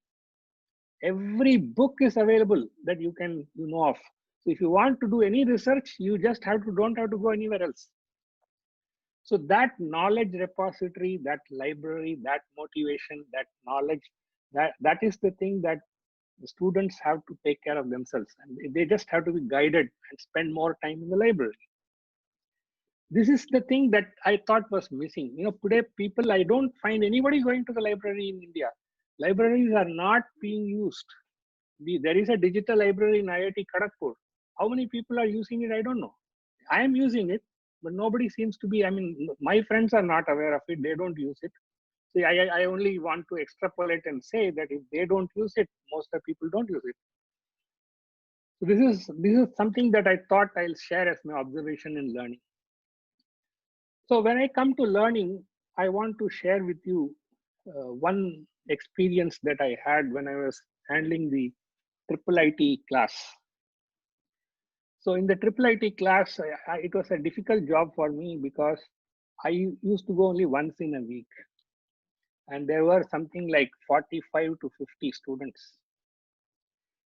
Every book is available that you know of. So if you want to do any research, you just don't have to go anywhere else. So that knowledge repository, that library, that motivation, that knowledge, that is the thing that the students have to take care of themselves. And they just have to be guided and spend more time in the library. This is the thing that I thought was missing. Today I don't find anybody going to the library in India. Libraries are not being used. There is a digital library in IIT Kharagpur. How many people are using it? I don't know. I am using it, but nobody seems to be. My friends are not aware of it. They don't use it. So I only want to extrapolate and say that if they don't use it, most of the people don't use it. So this is something that I thought I'll share as my observation in learning. So when I come to learning, I want to share with you one experience that I had when I was handling the IIIT class. So in the IIIT class, it was a difficult job for me because I used to go only once in a week. And there were something like 45 to 50 students.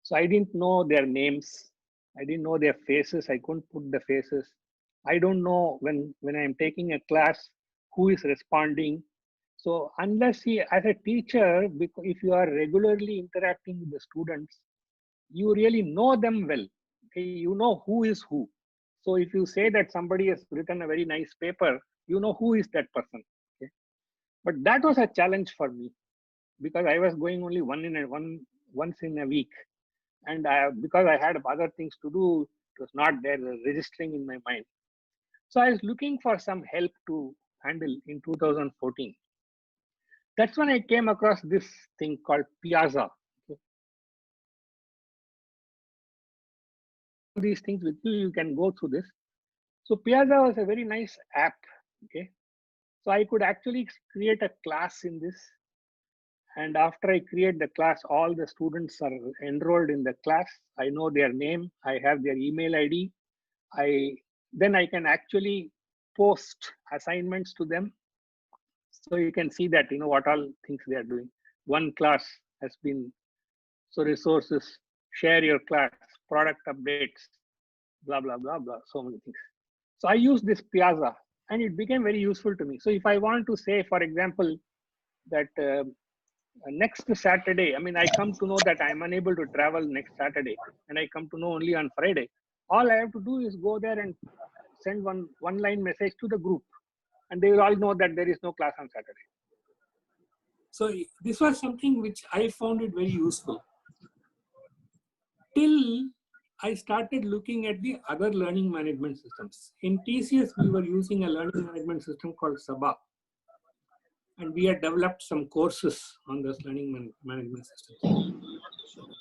So I didn't know their names. I didn't know their faces. I couldn't put the faces. I don't know when I'm taking a class, who is responding. So unless as a teacher, if you are regularly interacting with the students, you really know them well. Okay? You know who is who. So if you say that somebody has written a very nice paper, you know who is that person. Okay? But that was a challenge for me because I was going only once in a week. And because I had other things to do, it was not there registering in my mind. So I was looking for some help to handle in 2014. That's when I came across this thing called Piazza. Okay. These things with you can go through this. So Piazza was a very nice app. Okay. So I could actually create a class in this. And after I create the class, all the students are enrolled in the class. I know their name. I have their email ID. Then I can actually post assignments to them. So you can see that, what all things they are doing. One class has been, so resources, share your class, product updates, blah, blah, blah, blah, so many things. So I use this Piazza and it became very useful to me. So if I want to say, for example, that next Saturday, I come to know that I'm unable to travel next Saturday and I come to know only on Friday. All I have to do is go there and send one line message to the group and they will all know that there is no class on Saturday. So this was something which I found it very useful. Till I started looking at the other learning management systems. In TCS, we were using a learning management system called Sabha. And we had developed some courses on this learning management system.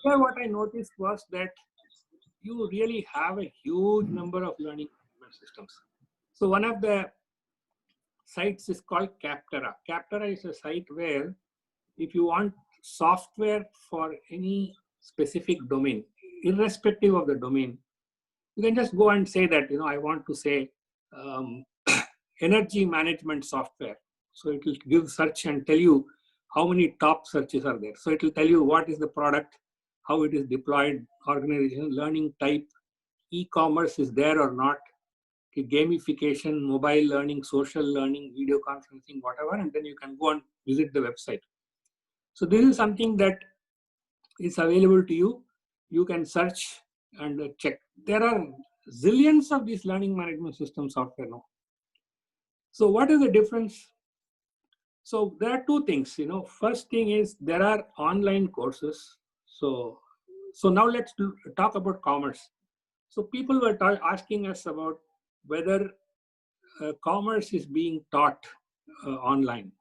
Here what I noticed was that you really have a huge number of learning management systems. So one of the sites is called Capterra. Capterra is a site where if you want software for any specific domain, irrespective of the domain, You can just go and say that, I want to say energy management software. So it will give search and tell you how many top searches are there. So it will tell you what is the product, how it is deployed, organization, learning type, e-commerce is there or not, gamification, mobile learning, social learning, video conferencing, whatever, and then you can go and visit the website. So this is something that is available to you. You can search and check. There are zillions of these learning management system software now. So what is the difference? So there are two things, First thing is there are online courses. So now let's talk about commerce. So people were asking us about whether commerce is being taught online.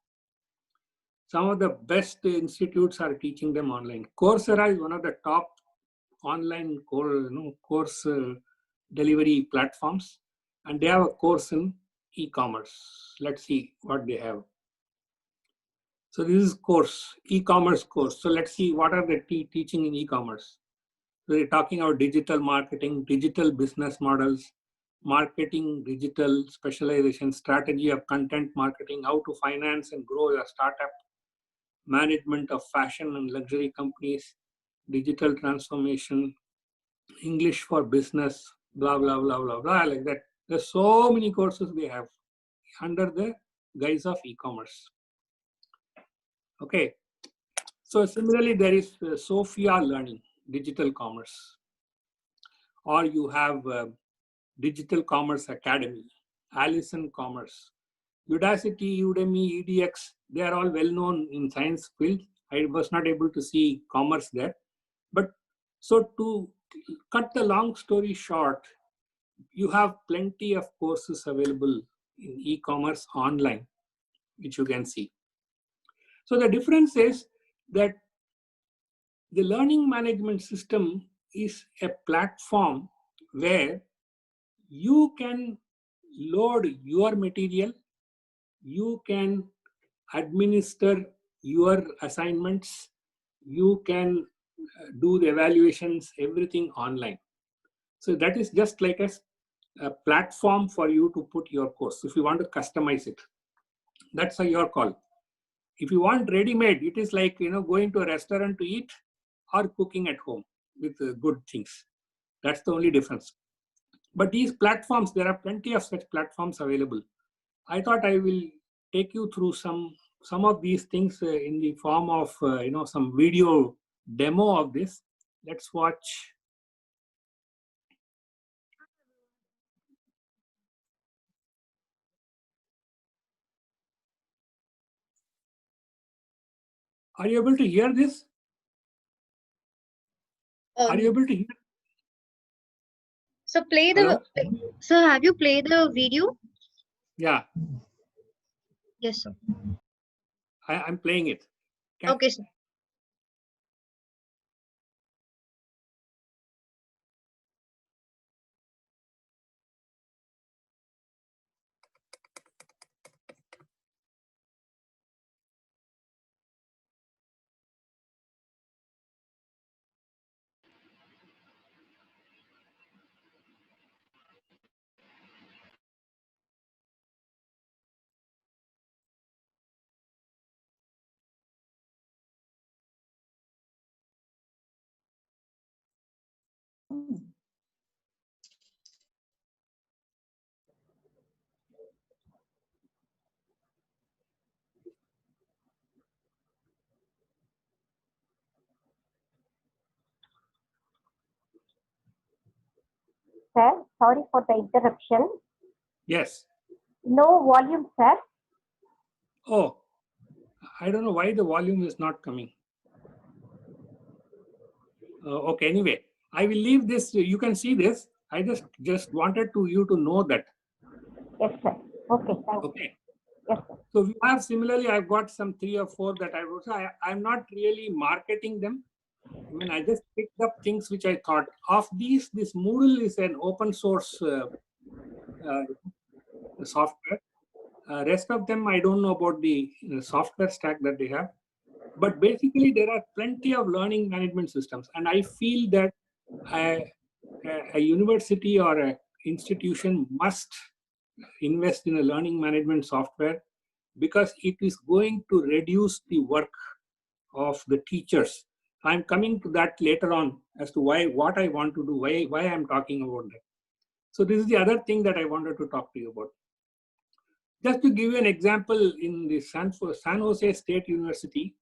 Some of the best institutes are teaching them online. Coursera is one of the top online course delivery platforms, and they have a course in e-commerce. Let's see what they have. So this is course, e-commerce course. So let's see what are they teaching in e-commerce. So they're talking about digital marketing, digital business models, marketing, digital specialization, strategy of content marketing, how to finance and grow your startup, management of fashion and luxury companies, digital transformation, English for business, blah, blah, blah, blah, blah, like that. There's so many courses they have under the guise of e-commerce. Okay. So similarly, there is Sophia Learning, digital commerce. Or you have Digital Commerce Academy, Allison Commerce, Udacity, Udemy, EDX, they are all well known in science field. I was not able to see commerce there. But so to cut the long story short, you have plenty of courses available in e-commerce online, which you can see. So the difference is that the learning management system is a platform where you can load your material, you can administer your assignments, you can do the evaluations, everything online. So that is just like a platform for you to put your course. If you want to customize it, that's your call. If you want ready-made, it is like going to a restaurant to eat or cooking at home with good things. That's the only difference. But these platforms, there are plenty of such platforms available. I thought I will take you through some of these things in the form of some video demo of this. Let's watch. Are you able to hear this? Are you able to hear? So play Hello? the. Sir, have you played the video? Yeah, Yes, sir. I'm playing it. Okay, sir. Sir, sorry for the interruption. Yes. No volume, sir. Oh, I don't know why the volume is not coming. Okay, anyway, I will leave this. You can see this. I just wanted you to know that. Yes, sir. Okay, thank you. Okay. Yes, sir. So we have similarly, I've got some 3 or 4 that I wrote. So I'm not really marketing them. I mean, I just picked up things which I thought of these. This Moodle is an open source software. Rest of them, I don't know about the software stack that they have. But basically, there are plenty of learning management systems. And I feel that a university or an institution must invest in a learning management software because it is going to reduce the work of the teachers. I'm coming to that later on as to what I want to do, why I'm talking about that. So this is the other thing that I wanted to talk to you about. Just to give you an example, in the San Jose State University,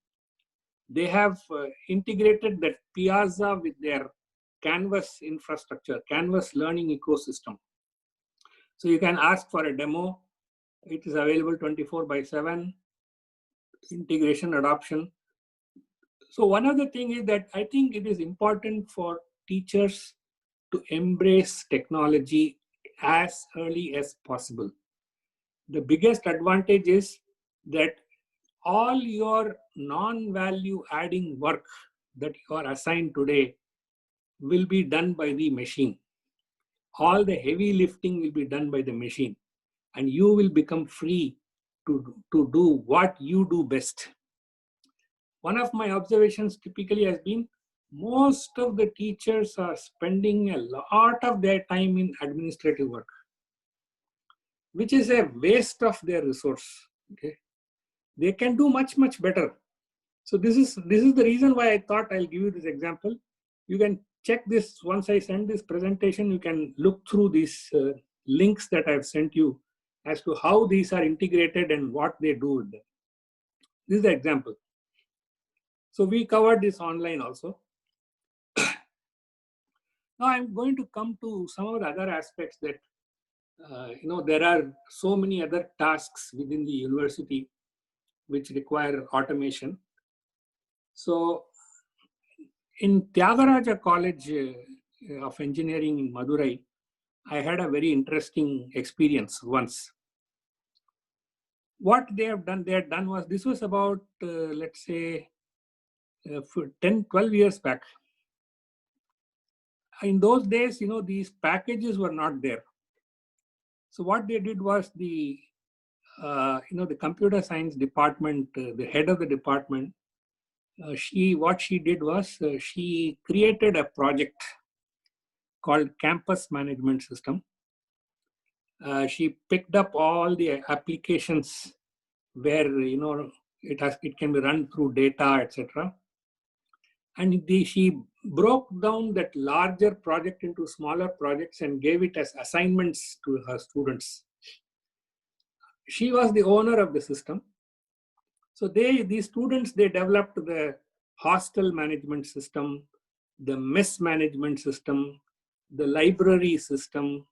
they have integrated that Piazza with their Canvas infrastructure, Canvas learning ecosystem. So you can ask for a demo. It is available 24/7, integration, adoption. So one other thing is that I think it is important for teachers to embrace technology as early as possible. The biggest advantage is that all your non-value adding work that you are assigned today will be done by the machine. All the heavy lifting will be done by the machine, and you will become free to do what you do best. One of my observations typically has been most of the teachers are spending a lot of their time in administrative work, which is a waste of their resource. Okay, they can do much better. So this is the reason why I thought I'll give you this example. You can check this once I send this presentation. You can look through these links that I've sent you as to how these are integrated and what they do with them. This is the example. So we covered this online also. Now I'm going to come to some of the other aspects that, there are so many other tasks within the university which require automation. So in Tyagaraja College of Engineering in Madurai, I had a very interesting experience once. What they had done was, this was about, let's say, 10, 12 years back. In those days, these packages were not there. So what they did was the computer science department, the head of the department, what she did was she created a project called Campus Management System. She picked up all the applications where it can be run through data, etc. And she broke down that larger project into smaller projects and gave it as assignments to her students. She was the owner of the system. So these students, they developed the hostel management system, the mess management system, the library system,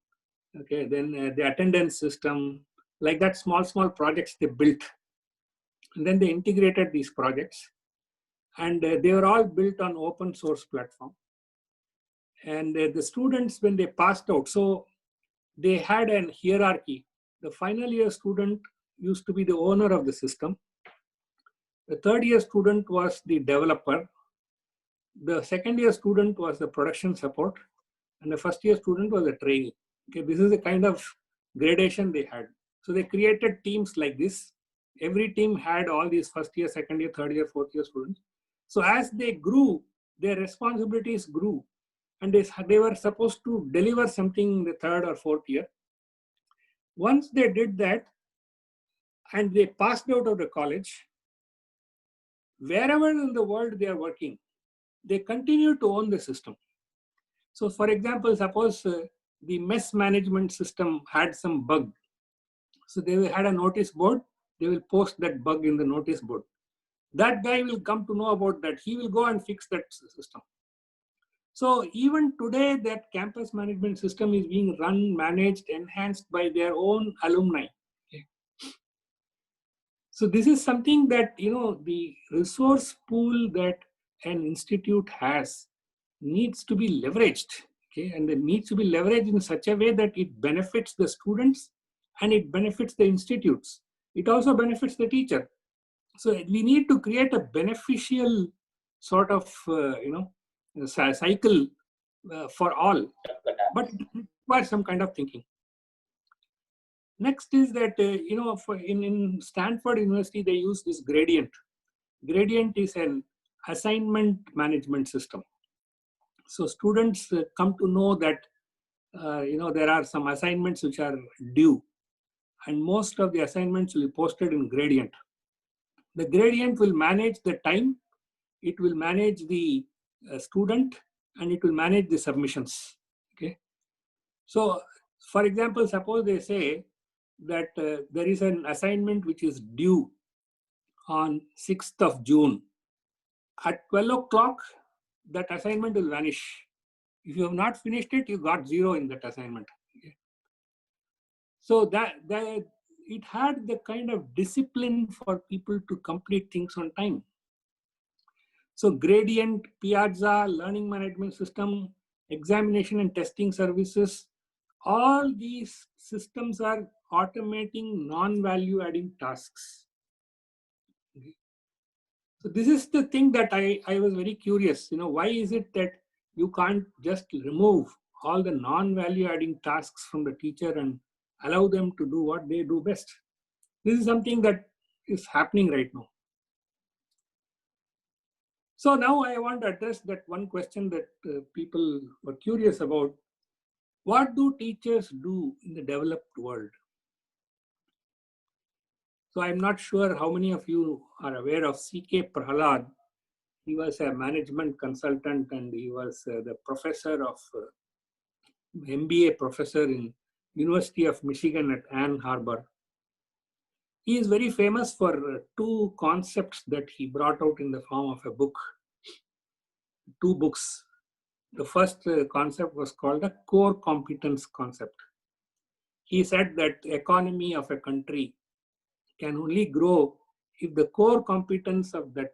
okay, then the attendance system, like that, small projects they built. And then they integrated these projects. And they were all built on open source platform. And the students, when they passed out, so they had a hierarchy. The final year student used to be the owner of the system. The third year student was the developer. The second year student was the production support. And the first year student was a trainee. Okay, this is the kind of gradation they had. So they created teams like this. Every team had all these first year, second year, third year, fourth year students. So as they grew, their responsibilities grew. And they were supposed to deliver something in the third or fourth year. Once they did that, and they passed out of the college, wherever in the world they are working, they continue to own the system. So for example, suppose the mess management system had some bug. So they had a notice board. They will post that bug in the notice board. That guy will come to know about that. He will go and fix that system. So even today, that campus management system is being run, managed, enhanced by their own alumni. Okay. So this is something that, the resource pool that an institute has needs to be leveraged. Okay, and it needs to be leveraged in such a way that it benefits the students and it benefits the institutes. It also benefits the teacher. So we need to create a beneficial sort of, cycle for all, but it requires some kind of thinking. Next is that, in Stanford University, they use this Gradient. Gradient is an assignment management system. So students come to know that there are some assignments which are due, and most of the assignments will be posted in Gradient. The Gradient will manage the time, it will manage the student, and it will manage the submissions. Okay. So, for example, suppose they say that there is an assignment which is due on 6th of June. At 12 o'clock, that assignment will vanish. If you have not finished it, you got 0 in that assignment. Okay. So that it had the kind of discipline for people to complete things on time. So Gradient, Piazza, learning management system, examination and testing services, all these systems are automating non-value adding tasks. Okay. So this is the thing that I was very curious, why is it that you can't just remove all the non-value adding tasks from the teacher and allow them to do what they do best? This is something that is happening right now. So now I want to address that one question that people were curious about. What do teachers do in the developed world? So I'm not sure how many of you are aware of C.K. Prahalad. He was a management consultant and he was the professor of MBA professor in University of Michigan at Ann Arbor. He is very famous for 2 concepts that he brought out in the form of a book, 2 books. The first concept was called the core competence concept. He said that the economy of a country can only grow if the core competence of that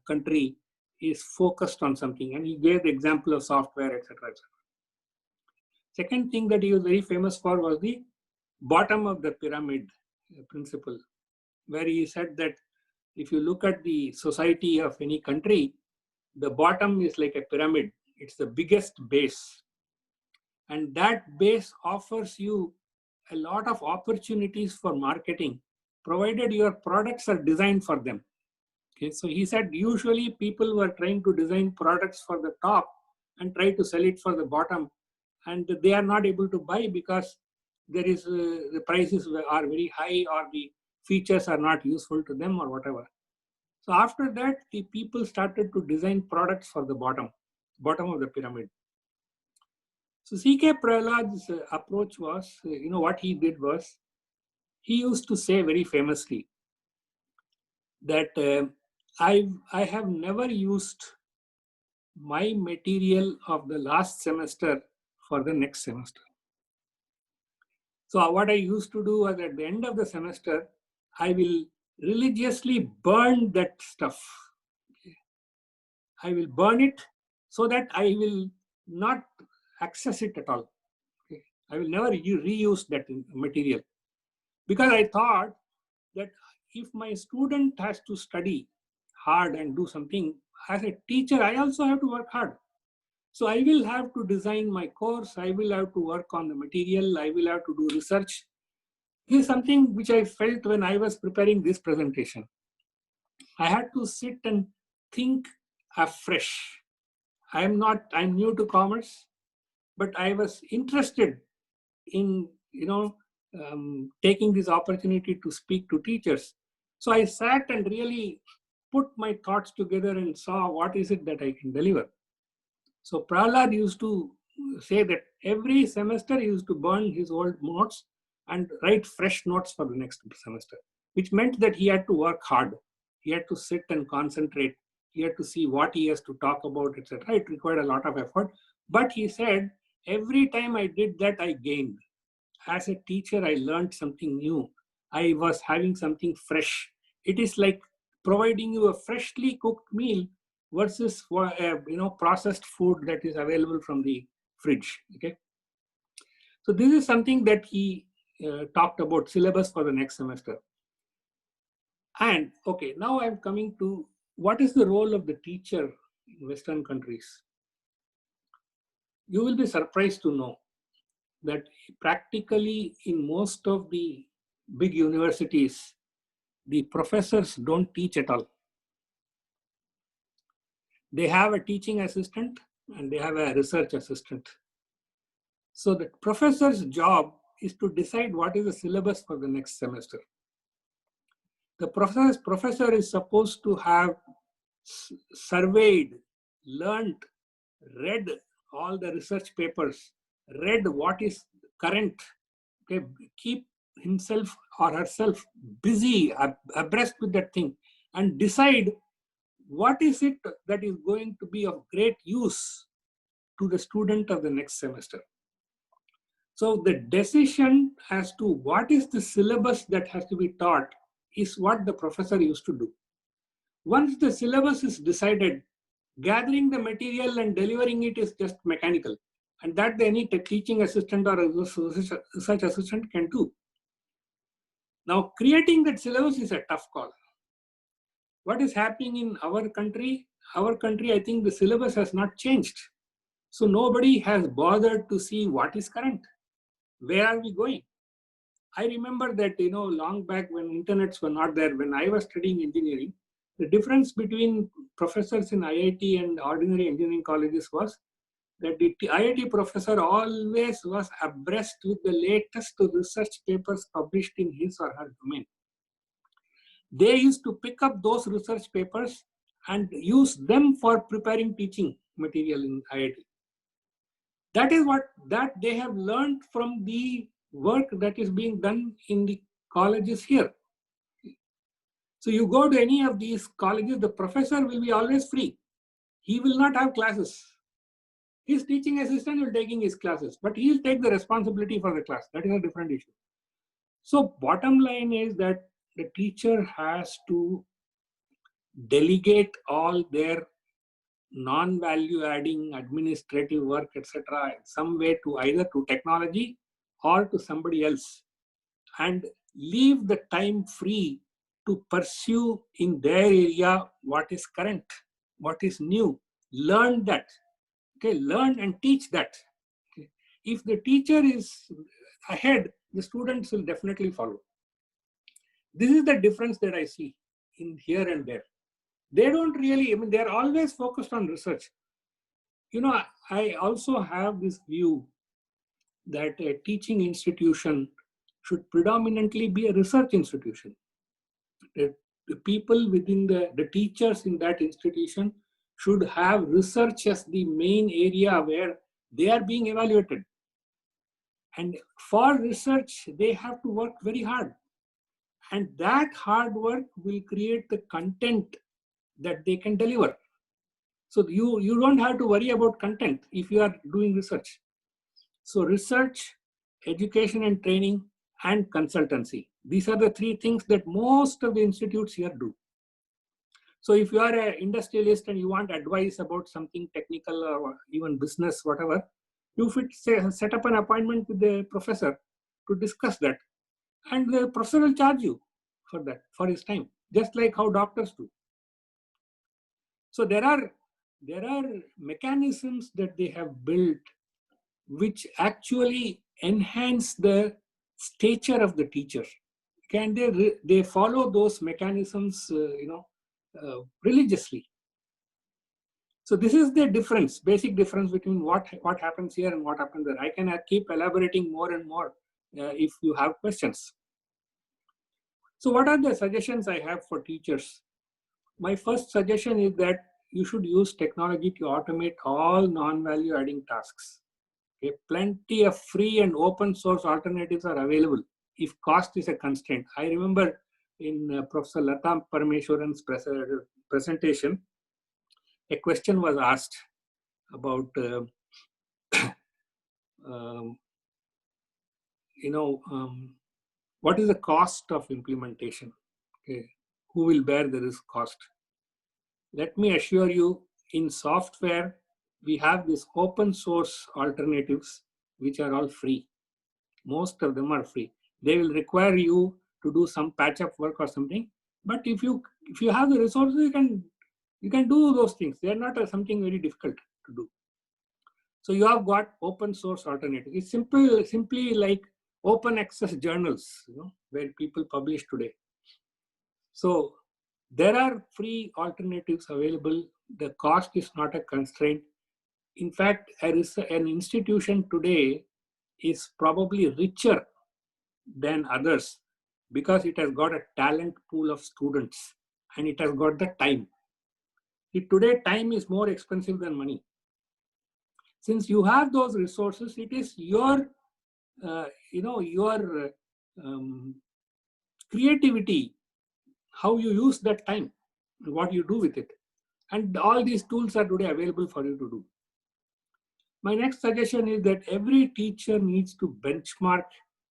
country is focused on something. And he gave the example of software, etc. etc. Second thing that he was very famous for was the bottom of the pyramid principle, where he said that if you look at the society of any country, the bottom is like a pyramid. It's the biggest base. And that base offers you a lot of opportunities for marketing, provided your products are designed for them. Okay, so he said usually people were trying to design products for the top and try to sell it for the bottom, and they are not able to buy because there is the prices are very high or the features are not useful to them or whatever. So after that, the people started to design products for the bottom of the pyramid. So C.K. Prahalad's approach was, what he did was, he used to say very famously that I have never used my material of the last semester for the next semester. So what I used to do was at the end of the semester, I will religiously burn that stuff. Okay. I will burn it so that I will not access it at all. Okay. I will never reuse that material, because I thought that if my student has to study hard and do something, as a teacher, I also have to work hard. So I will have to design my course, I will have to work on the material, I will have to do research. This is something which I felt when I was preparing this presentation. I had to sit and think afresh. I'm new to commerce, but I was interested in, taking this opportunity to speak to teachers. So I sat and really put my thoughts together and saw what is it that I can deliver. So Prahalad used to say that every semester he used to burn his old notes and write fresh notes for the next semester, which meant that he had to work hard. He had to sit and concentrate. He had to see what he has to talk about, etc. It required a lot of effort. But he said, every time I did that, I gained. As a teacher, I learned something new. I was having something fresh. It is like providing you a freshly cooked meal versus processed food that is available from the fridge. Okay, so this is something that he talked about, syllabus for the next semester. And okay, now I'm coming to what is the role of the teacher in Western countries. You will be surprised to know that practically in most of the big universities, the professors don't teach at all. They have a teaching assistant and they have a research assistant. So the professor's job is to decide what is the syllabus for the next semester. The professor is supposed to have surveyed, learnt, read all the research papers, read what is current, okay, keep himself or herself busy, abreast with that thing, and decide what is it that is going to be of great use to the student of the next semester. So the decision as to what is the syllabus that has to be taught is what the professor used to do. Once the syllabus is decided, gathering the material and delivering it is just mechanical, and that any teaching assistant or a research assistant can do. Now, creating that syllabus is a tough call. What is happening in our country? Our country, I think the syllabus has not changed. So nobody has bothered to see what is current. Where are we going? I remember that, long back when internets were not there, when I was studying engineering, the difference between professors in IIT and ordinary engineering colleges was that the IIT professor always was abreast with the latest research papers published in his or her domain. They used to pick up those research papers and use them for preparing teaching material in IIT. That is what they have learned from the work that is being done in the colleges here. So you go to any of these colleges, the professor will be always free. He will not have classes. His teaching assistant will taking his classes, but he will take the responsibility for the class. That is a different issue. So bottom line is that the teacher has to delegate all their non-value adding administrative work, etc., in some way to either to technology or to somebody else, and leave the time free to pursue in their area what is current, what is new. Learn that. Okay, learn and teach that. Okay. If the teacher is ahead, the students will definitely follow. This is the difference that I see in here and there. They don't really, they're always focused on research. I also have this view that a teaching institution should predominantly be a research institution. The people within the teachers in that institution should have research as the main area where they are being evaluated. And for research, they have to work very hard. And that hard work will create the content that they can deliver. So you don't have to worry about content if you are doing research. So research, education and training, and consultancy. These are the three things that most of the institutes here do. So if you are an industrialist and you want advice about something technical or even business, whatever, you set up an appointment with the professor to discuss that. And the professor will charge you for that, for his time, just like how doctors do. So there are mechanisms that they have built which actually enhance the stature of the teacher. Can they follow those mechanisms, religiously? So this is the difference, basic difference between what happens here and what happens there. I can keep elaborating more and more if you have questions. So what are the suggestions I have for teachers? My first suggestion is that you should use technology to automate all non-value adding tasks. Okay, plenty of free and open source alternatives are available if cost is a constraint. I remember in Professor Lata Parameswaran's presentation, a question was asked about, what is the cost of implementation? Okay, who will bear the risk cost? Let me assure you, in software, we have these open source alternatives, which are all free. Most of them are free. They will require you to do some patch up work or something. But if you have the resources, you can do those things. They are not something very difficult to do. So you have got open source alternatives. It's simply like open access journals, where people publish today. So there are free alternatives available. The cost is not a constraint. In fact, an institution today is probably richer than others because it has got a talent pool of students and it has got the time. Today, time is more expensive than money. Since you have those resources, it is your, your creativity, how you use that time, what you do with it. And all these tools are today available for you to do. My next suggestion is that every teacher needs to benchmark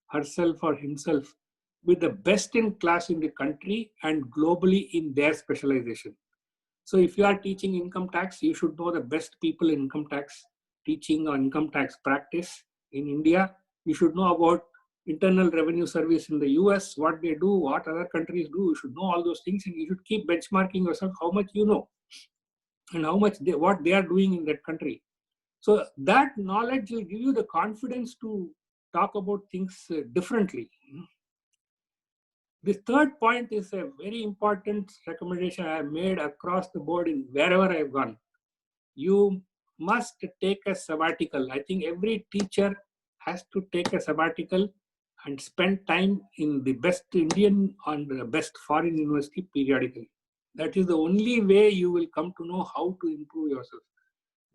herself or himself with the best in class in the country and globally in their specialization. So if you are teaching income tax, you should know the best people in income tax teaching or income tax practice in India. You should know about Internal Revenue Service in the US, what they do, what other countries do. You should know all those things, and you should keep benchmarking yourself how much you know and how much what they are doing in that country. So that knowledge will give you the confidence to talk about things differently. The third point is a very important recommendation I have made across the board in wherever I have gone. You must take a sabbatical. I think every teacher has to take a sabbatical and spend time in the best Indian and the best foreign university periodically. That is the only way you will come to know how to improve yourself.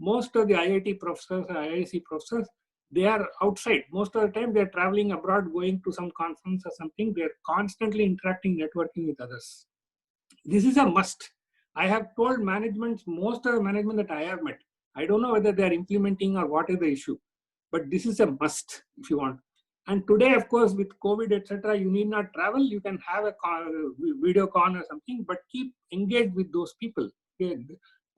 Most of the IIT professors or IIC professors, they are outside. Most of the time, they're traveling abroad, going to some conference or something. They're constantly interacting, networking with others. This is a must. I have told management, most of the management that I have met, I don't know whether they're implementing or what is the issue, but this is a must if you want. And today, of course, with COVID, etc., you need not travel. You can have a video con or something, but keep engaged with those people. Okay?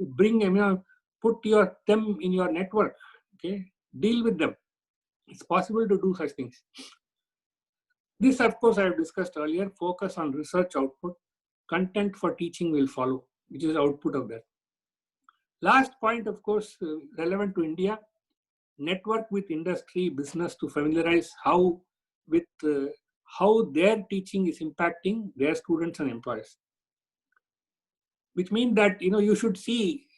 Bring them, put them in your network. Okay, deal with them. It's possible to do such things. This, of course, I have discussed earlier. Focus on research output. Content for teaching will follow, which is output of that. Last point, of course, relevant to India. Network with industry, business to familiarize how their teaching is impacting their students and employers. Which means that you should see,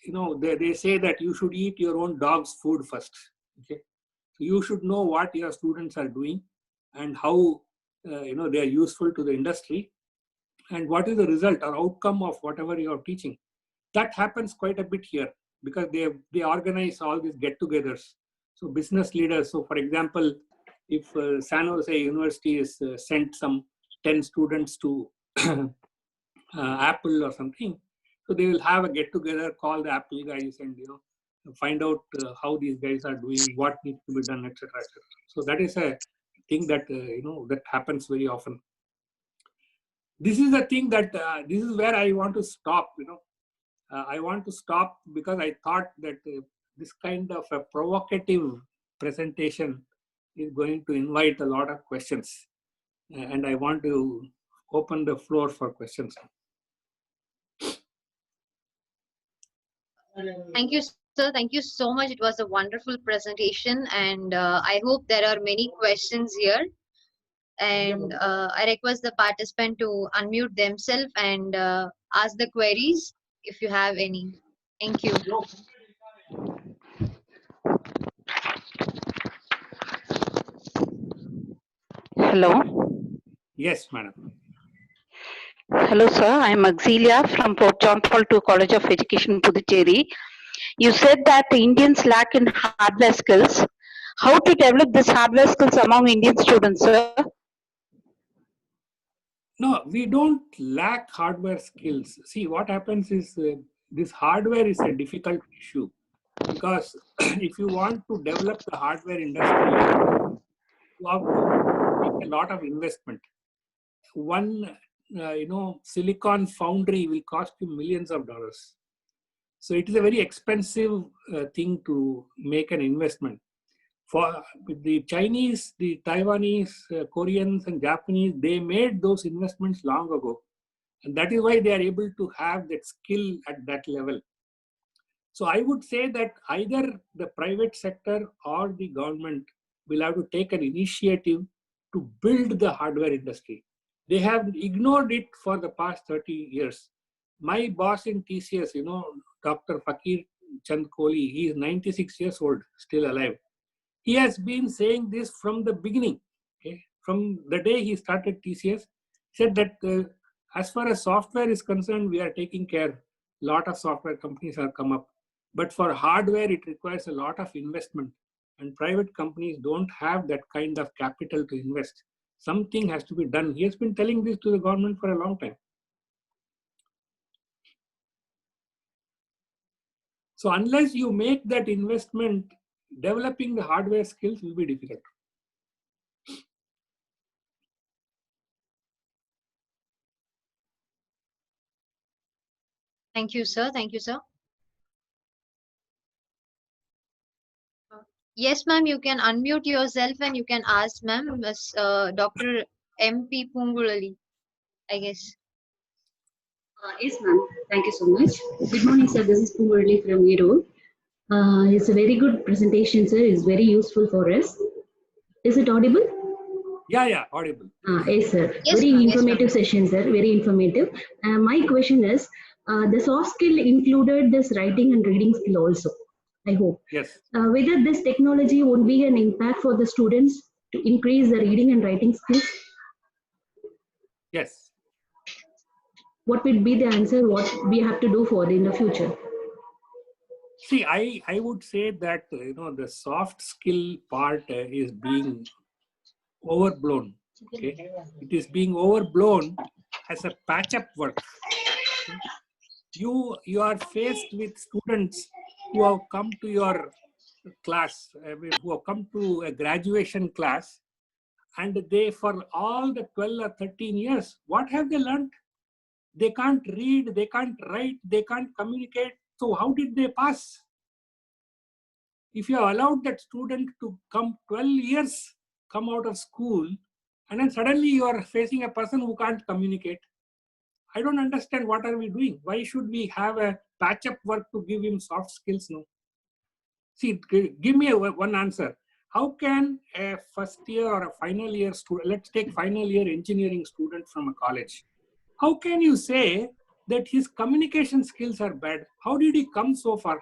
they say that you should eat your own dog's food first. Okay, so you should know what your students are doing and how they are useful to the industry, and what is the result or outcome of whatever you are teaching. That happens quite a bit here because they organize all these get-togethers. So business leaders. So for example, if San Jose University is sent some 10 students to Apple or something, so they will have a get-together, call the Apple guys, and find out how these guys are doing, what needs to be done, etc., etc. So that is a thing that that happens very often. This is the thing that this is where I want to stop. I want to stop because I thought that this kind of a provocative presentation is going to invite a lot of questions, and I want to open the floor for questions. Thank you, sir. Thank you so much. It was a wonderful presentation, and I hope there are many questions here. And I request the participant to unmute themselves and ask the queries if you have any. Thank you. Hello. Yes, madam. Hello, sir. I am Auxilia from Port John Paul II College of Education, Puducherry. You said that the Indians lack in hardware skills. How to develop this hardware skills among Indian students, sir? No, we don't lack hardware skills. See, what happens is this hardware is a difficult issue because if you want to develop the hardware industry, you have to make a lot of investment. One, silicon foundry will cost you millions of dollars. So it is a very expensive thing to make an investment. For the Chinese, the Taiwanese, Koreans and Japanese, they made those investments long ago. And that is why they are able to have that skill at that level. So I would say that either the private sector or the government will have to take an initiative to build the hardware industry. They have ignored it for the past 30 years. My boss in TCS, Dr. Fakir Chand Kohli, he is 96 years old, still alive. He has been saying this from the beginning. Okay? From the day he started TCS, he said that as far as software is concerned, we are taking care. A lot of software companies have come up. But for hardware, it requires a lot of investment. And private companies don't have that kind of capital to invest. Something has to be done. He has been telling this to the government for a long time. So unless you make that investment, developing the hardware skills will be difficult. Thank you, sir. Thank you, sir. Yes, ma'am, you can unmute yourself and you can ask, ma'am, Dr. MP Pungulali, I guess. Yes, ma'am. Thank you so much. Good morning, sir. This is Pungurli from Erode. It's a very good presentation, sir. It's very useful for us. Is it audible? Yeah, audible. Yes, sir. Yes, Very ma'am. informative session, sir. Very informative. My question is, the soft skill included this writing and reading skill also, I hope. Yes. Whether this technology would be an impact for the students to increase the reading and writing skills? Yes. What would be the answer? What we have to do for in the future? See, I would say that the soft skill part is being overblown. Okay, it is being overblown as a patch-up work. Okay? You are faced with students who have come to your class, who have come to a graduation class, and they, for all the 12 or 13 years, what have they learned? They can't read, they can't write, they can't communicate. So how did they pass? If you have allowed that student to come 12 years, come out of school, and then suddenly you are facing a person who can't communicate, I don't understand what are we doing. Why should we have a patch-up work to give him soft skills now? See, give me one answer. How can a first year or a final year student, let's take final year engineering student from a college, how can you say that his communication skills are bad? How did he come so far?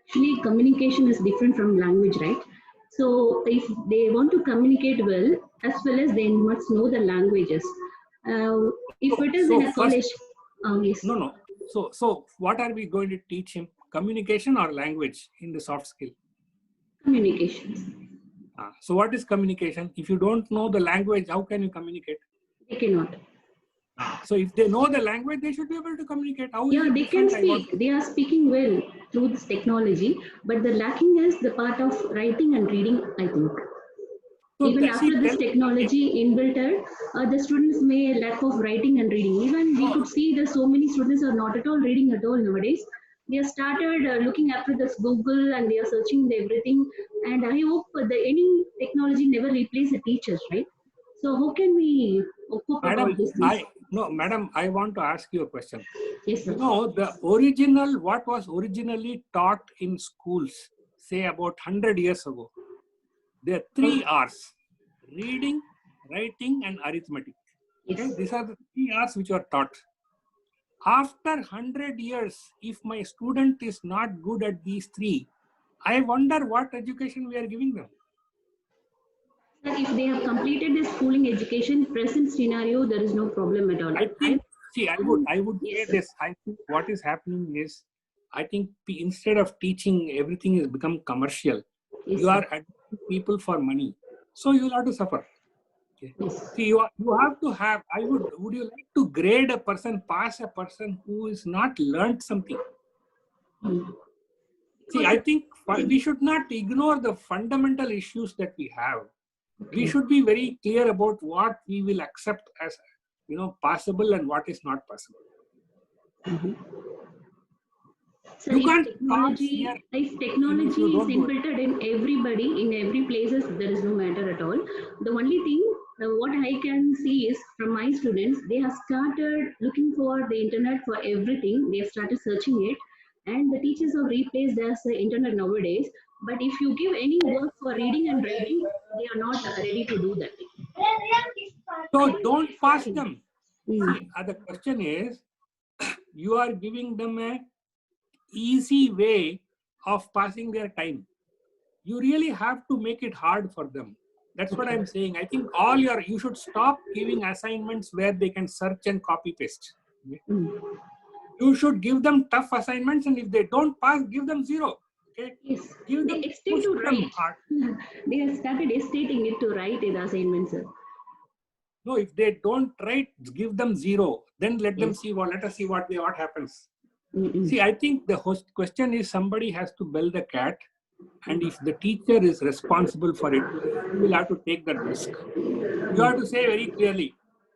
Actually, communication is different from language, right? So if they want to communicate well as they must know the languages. If it is in a college, yes. No. So what are we going to teach him? Communication or language in the soft skill? Communication. So what is communication? If you don't know the language, how can you communicate? They cannot. So if they know the language, they should be able to communicate. How yeah, they can speak. They are speaking well through this technology, but the lacking is the part of writing and reading, I think. So even after this technology inbuilt, the students may lack of writing and reading. Even we could see that so many students are not at all reading at all nowadays. They have started looking after this Google and they are searching everything. And I hope that any technology never replaces the teachers, right? So how can we cope about this? Madam, I want to ask you a question. Yes, sir. What was originally taught in schools, say about 100 years ago, there are 3 R's: reading, writing, and arithmetic. Okay? Yes. These are the 3 R's which are taught. After 100 years, if my student is not good at these 3, I wonder what education we are giving them. If they have completed their schooling education, present scenario, there is no problem at all. I would say this. I think what is happening is, I think instead of teaching, everything has become commercial. Yes, you are admitting people for money, so you will have to suffer. Okay. Yes. See, you have to have. Would you like to grade a person, pass a person who is not learned something? See, I think we should not ignore the fundamental issues that we have. We should be very clear about what we will accept as possible and what is not possible. So if technology is inbuilt in everybody, in every places, there is no matter at all. The only thing, what I can see is from my students, they have started looking for the internet for everything. They have started searching it, and the teachers have replaced as the internet nowadays. But if you give any work for reading and writing, they are not ready to do that. So don't pass them. See, the question is, you are giving them a easy way of passing their time. You really have to make it hard for them. That's what I'm saying. I think you should stop giving assignments where they can search and copy paste. You should give them tough assignments, and if they don't pass, give them 0. Okay? Yes. Give They them, expect push to them write. hard. They have started stating it to write in the assignment, sir. No, if they don't write, give them 0. Then let them Yes. see let us see what happens. Mm-mm. See, I think the question is somebody has to bell the cat, and if the teacher is responsible for it, you will have to take that risk. You have to say very clearly,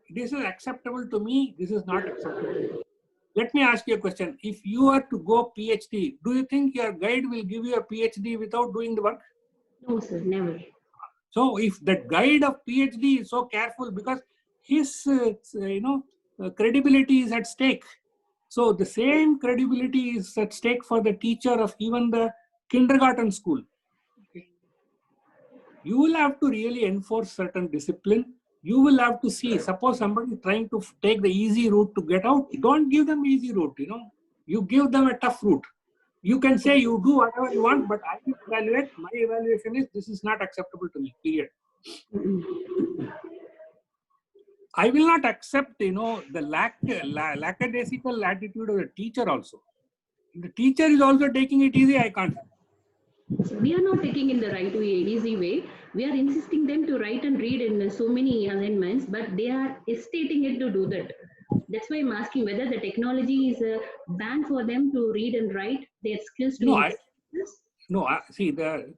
this is acceptable to me, this is not acceptable. Let me ask you a question. If you are to go PhD, do you think your guide will give you a PhD without doing the work? No, sir, never. So if that guide of PhD is so careful, because his credibility is at stake. So the same credibility is at stake for the teacher of even the kindergarten school. You will have to really enforce certain discipline. You will have to see, suppose somebody is trying to take the easy route to get out, don't give them easy route, you give them a tough route. You can say you do whatever you want, but I will evaluate, my evaluation is this is not acceptable to me, period. I will not accept, the lackadaisical attitude of the teacher also. If the teacher is also taking it easy, I can't. So we are not taking in the right way, easy way. We are insisting them to write and read in so many assignments, but they are hesitating it to do that. That's why I'm asking whether the technology is a ban for them to read and write their skills to. See the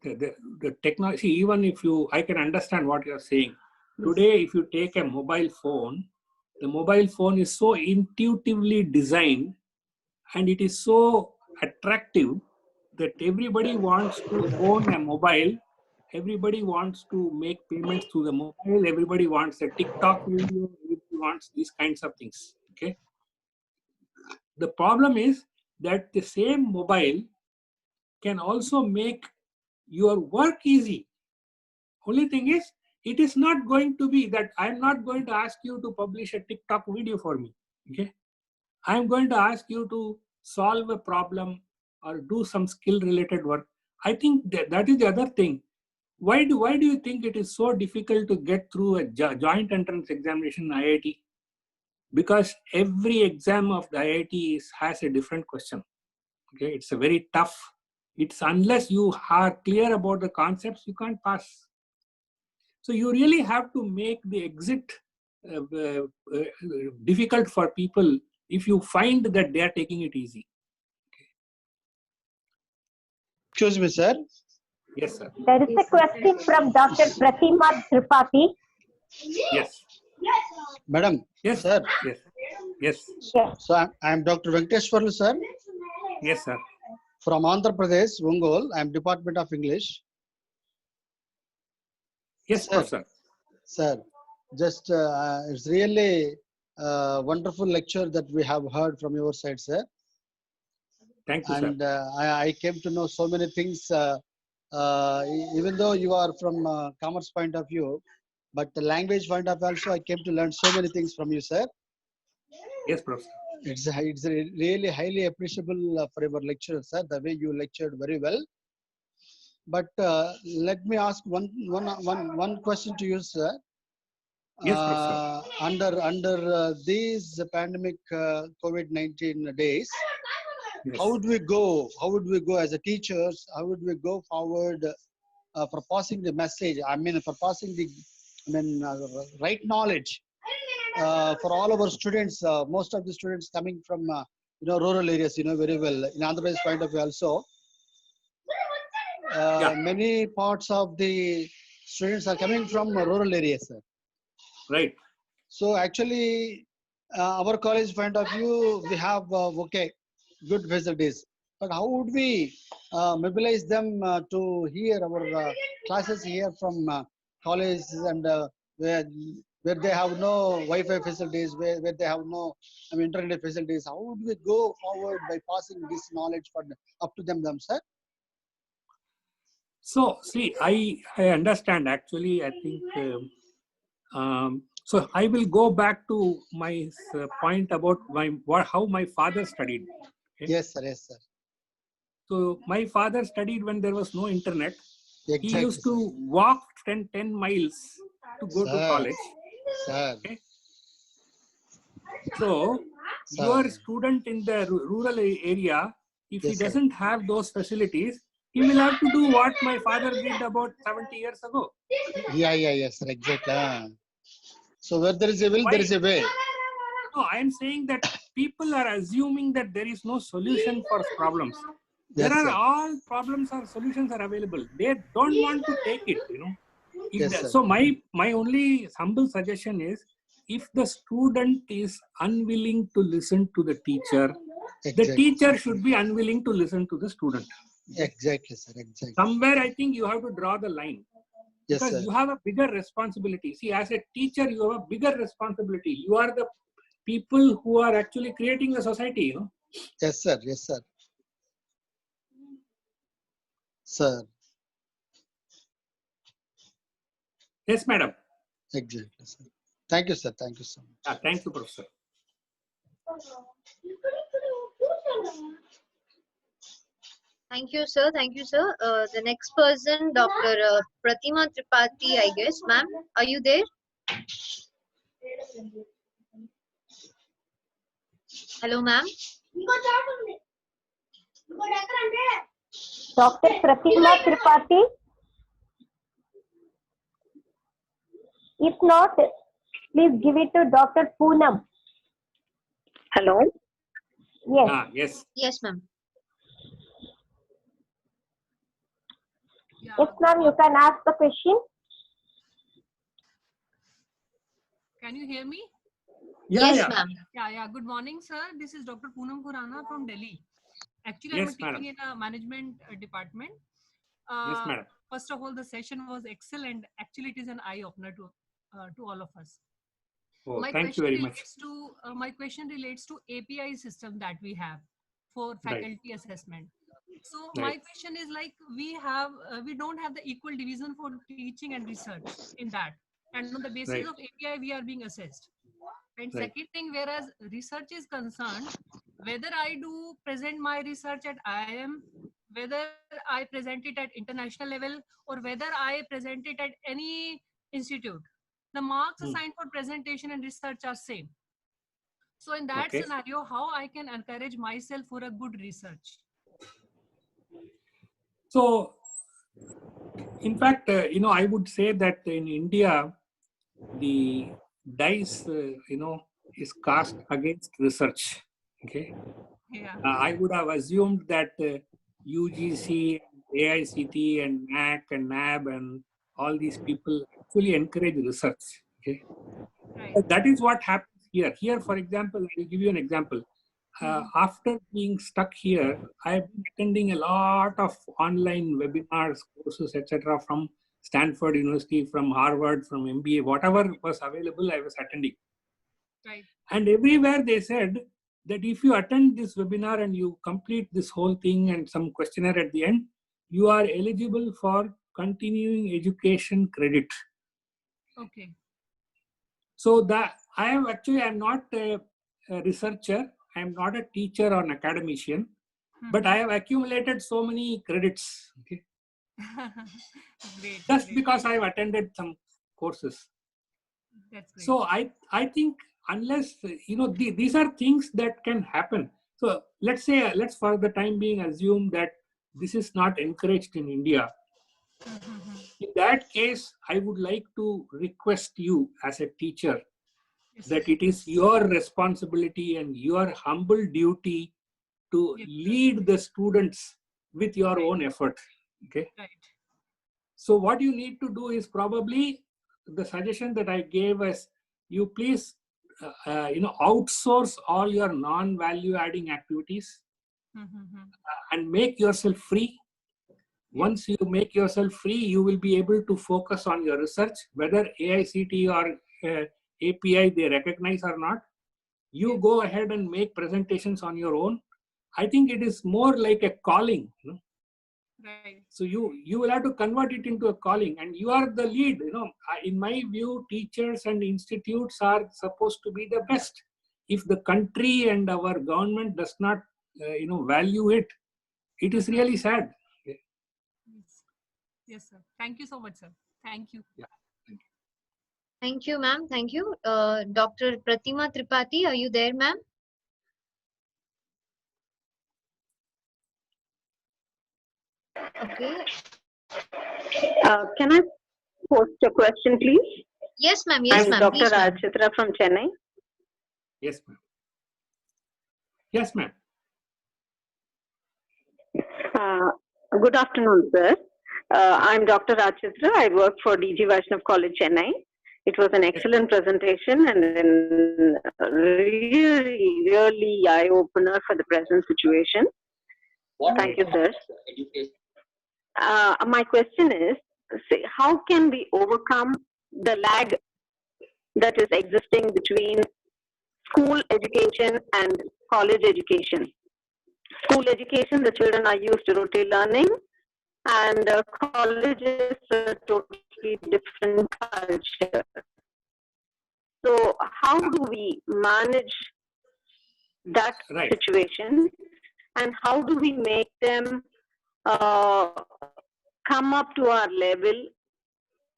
technology. Even if I can understand what you are saying. Today, if you take a mobile phone, the mobile phone is so intuitively designed, and it is so attractive that everybody wants to own a mobile. Everybody wants to make payments through the mobile. Everybody wants a TikTok video. Everybody wants these kinds of things. Okay. The problem is that the same mobile can also make your work easy. Only thing is, it is not going to be that I'm not going to ask you to publish a TikTok video for me. Okay. I'm going to ask you to solve a problem or do some skill related work. I think that is the other thing. Why do you think it is so difficult to get through a joint entrance examination in IIT? Because every exam of the IIT has a different question. Okay, it's a very tough. It's unless you are clear about the concepts, you can't pass. So you really have to make the exit difficult for people if you find that they are taking it easy. Excuse me, sir. Yes, sir. There is a question from Dr. Pratima Tripathi. Yes. Madam. Yes, sir. Yes. Yes. Yes. So I am Dr. Venkateshwarlu, sir. Yes, sir. From Andhra Pradesh, Ongole. I am Department of English. Yes, sir. Professor. Sir, just it's really a wonderful lecture that we have heard from your side, sir. Thank you, and sir. I came to know so many things, even though you are from commerce point of view, but the language point of view also, I came to learn so many things from you, sir. Yes, Professor. It's really highly appreciable for your lecture, sir, the way you lectured very well. But let me ask one question to you, sir. Yes, Professor. Under these pandemic COVID-19 days, yes. How would we go as a teachers? How would we go forward for passing the message? I mean, for passing the right knowledge for all of our students. Most of the students coming from rural areas, very well. In Andhra Pradesh point of view also, many parts of the students are coming from rural areas, sir. Right. So actually, our college point of view, we have good facilities, but how would we mobilize them to hear our classes here from colleges and where they have no Wi-Fi facilities, where they have no internet facilities? How would we go forward by passing this knowledge up to them, sir? So see, I understand. Actually, I think So I will go back to my point about how my father studied. Okay? Yes, sir. Yes, sir. So my father studied when there was no internet. Exactly, He used sir. to walk 10 miles to go to Sir. college. Sir. Okay? So Sir. your student in the rural area, if he Yes, sir. doesn't have those facilities, he will have to do what my father did about 70 years ago. Yeah, yes, sir. Exactly. So where there is a will, Why? there is a way. No, I am saying that people are assuming that there is no solution for problems. Yes, There are sir. all problems or solutions are available. They don't want to take it, you know. Yes, sir. So my only humble suggestion is, if the student is unwilling to listen to the teacher, the Exactly. teacher should be unwilling to listen to the student. Exactly, sir. Exactly. Somewhere I think you have to draw the line. Yes, Because sir. you have a bigger responsibility. See, as a teacher, you have a bigger responsibility. You are the people who are actually creating the society, you know. Yes, sir. Yes, sir. Sir. Yes, madam. Exactly, sir. Thank you, sir. Thank you so much. Thank you, Professor. Thank you, sir. Thank you, sir. The next person, Dr. Pratima Tripathi, I guess. Ma'am, are you there? Hello, ma'am. Dr. Pratima Tripathi? If not, please give it to Dr. Poonam. Hello. Yes. Yes. Yes, ma'am. Yes, ma'am, you can ask the question. Can you hear me? Yes, ma'am. Yeah. Good morning, sir. This is Dr. Poonam Khurana from Delhi. Actually, Yes, I'm madam. teaching in a management department. Yes, madam. First of all, the session was excellent. Actually, it is an eye-opener to all of us. Oh, My thank you question very much. relates to my question relates to API system that we have for faculty assessment. So my Right. question is, like, we don't have the equal division for teaching and research in that, and on the basis Right. of API we are being assessed. And Right. second thing, whereas research is concerned, whether I do present my research at IIM, whether I present it at international level, or whether I present it at any institute, the marks assigned for presentation and research are same. So in that Okay. scenario, how I can encourage myself for a good research? So, in fact, I would say that in India, the dice, is cast against research. Okay. Yeah. I would have assumed that UGC, AICT, and NAC and NAB and all these people actually encourage research. Okay. Right. That is what happens here. Here, for example, I will give you an example. After being stuck here, I have been attending a lot of online webinars, courses, etc. from Stanford University, from Harvard, from MBA, whatever was available, I was attending. Right. And everywhere they said that if you attend this webinar and you complete this whole thing and some questionnaire at the end, you are eligible for continuing education credit. Okay. So that I'm not a researcher, I'm not a teacher or an academician, but I have accumulated so many credits. Okay. Great. Just Great. because I've attended some courses. That's great. So I think unless these are things that can happen. So let's for the time being assume that this is not encouraged in India. In that case, I would like to request you as a teacher that it is your responsibility and your humble duty to lead the students with your own effort. Okay. Right. So what you need to do is probably the suggestion that I gave is you please outsource all your non-value adding activities and make yourself free. Once you make yourself free, you will be able to focus on your research, whether AICT or API they recognize or not. You go ahead and make presentations on your own. I think it is more like a calling. Right. So you will have to convert it into a calling, and you are the lead. In my view, teachers and institutes are supposed to be the best. If the country and our government does not, value it, it is really sad. Yes. Yes, sir. Thank you so much, sir. Thank you. Yeah. Thank you, ma'am. Thank you. Dr. Pratima Tripathi, are you there, ma'am? Okay. Can I post a question, please? Yes, ma'am. Yes, I'm ma'am. Dr. Please, ma'am. Rajchitra from Chennai. Yes, ma'am. Yes, ma'am. Good afternoon, sir. I'm Dr. Rajchitra. I work for DG Vaishnav College, Chennai. It was an excellent presentation and a really eye-opener for the present situation. Thank you, sir. My question is, how can we overcome the lag that is existing between school education and college education? School education, the children are used to rote learning, and college is a totally different culture. So how do we manage that situation, and how do we make them come up to our level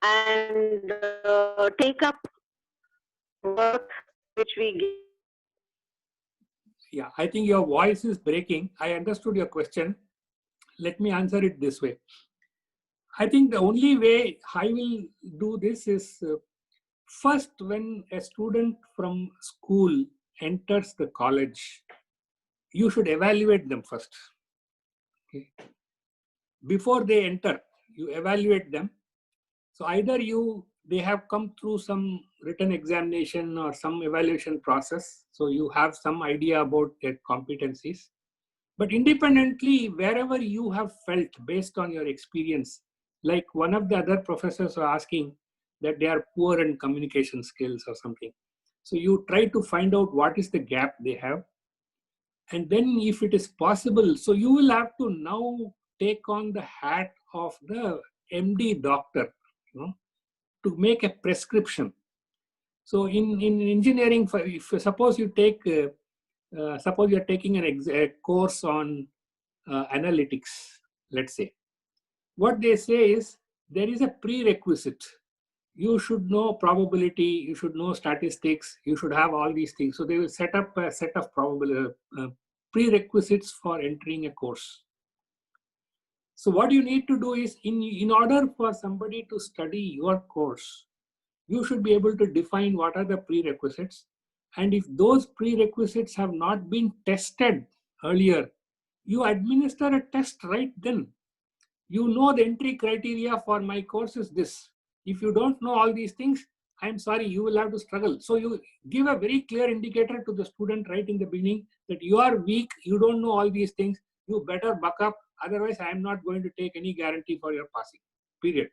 and take up work which we give? Yeah, I think your voice is breaking. I understood your question. Let me answer it this way. I think the only way I will do this is first, when a student from school enters the college, you should evaluate them first. Okay. Before they enter, you evaluate them. So either they have come through some written examination or some evaluation process, so you have some idea about their competencies. But independently, wherever you have felt based on your experience, like one of the other professors were asking that they are poor in communication skills or something. So you try to find out what is the gap they have. And then if it is possible, so you will have to now take on the hat of the MD doctor, to make a prescription. So in engineering, if suppose you take, suppose you're taking a course on analytics, let's say, what they say is there is a prerequisite. You should know probability, you should know statistics, you should have all these things. So they will set up a set of prerequisites for entering a course. So what you need to do is, in order for somebody to study your course, you should be able to define what are the prerequisites. And if those prerequisites have not been tested earlier, you administer a test right then. You know the entry criteria for my course is this. If you don't know all these things, I'm sorry, you will have to struggle. So you give a very clear indicator to the student right in the beginning that you are weak, you don't know all these things, you better buck up, otherwise I am not going to take any guarantee for your passing, period.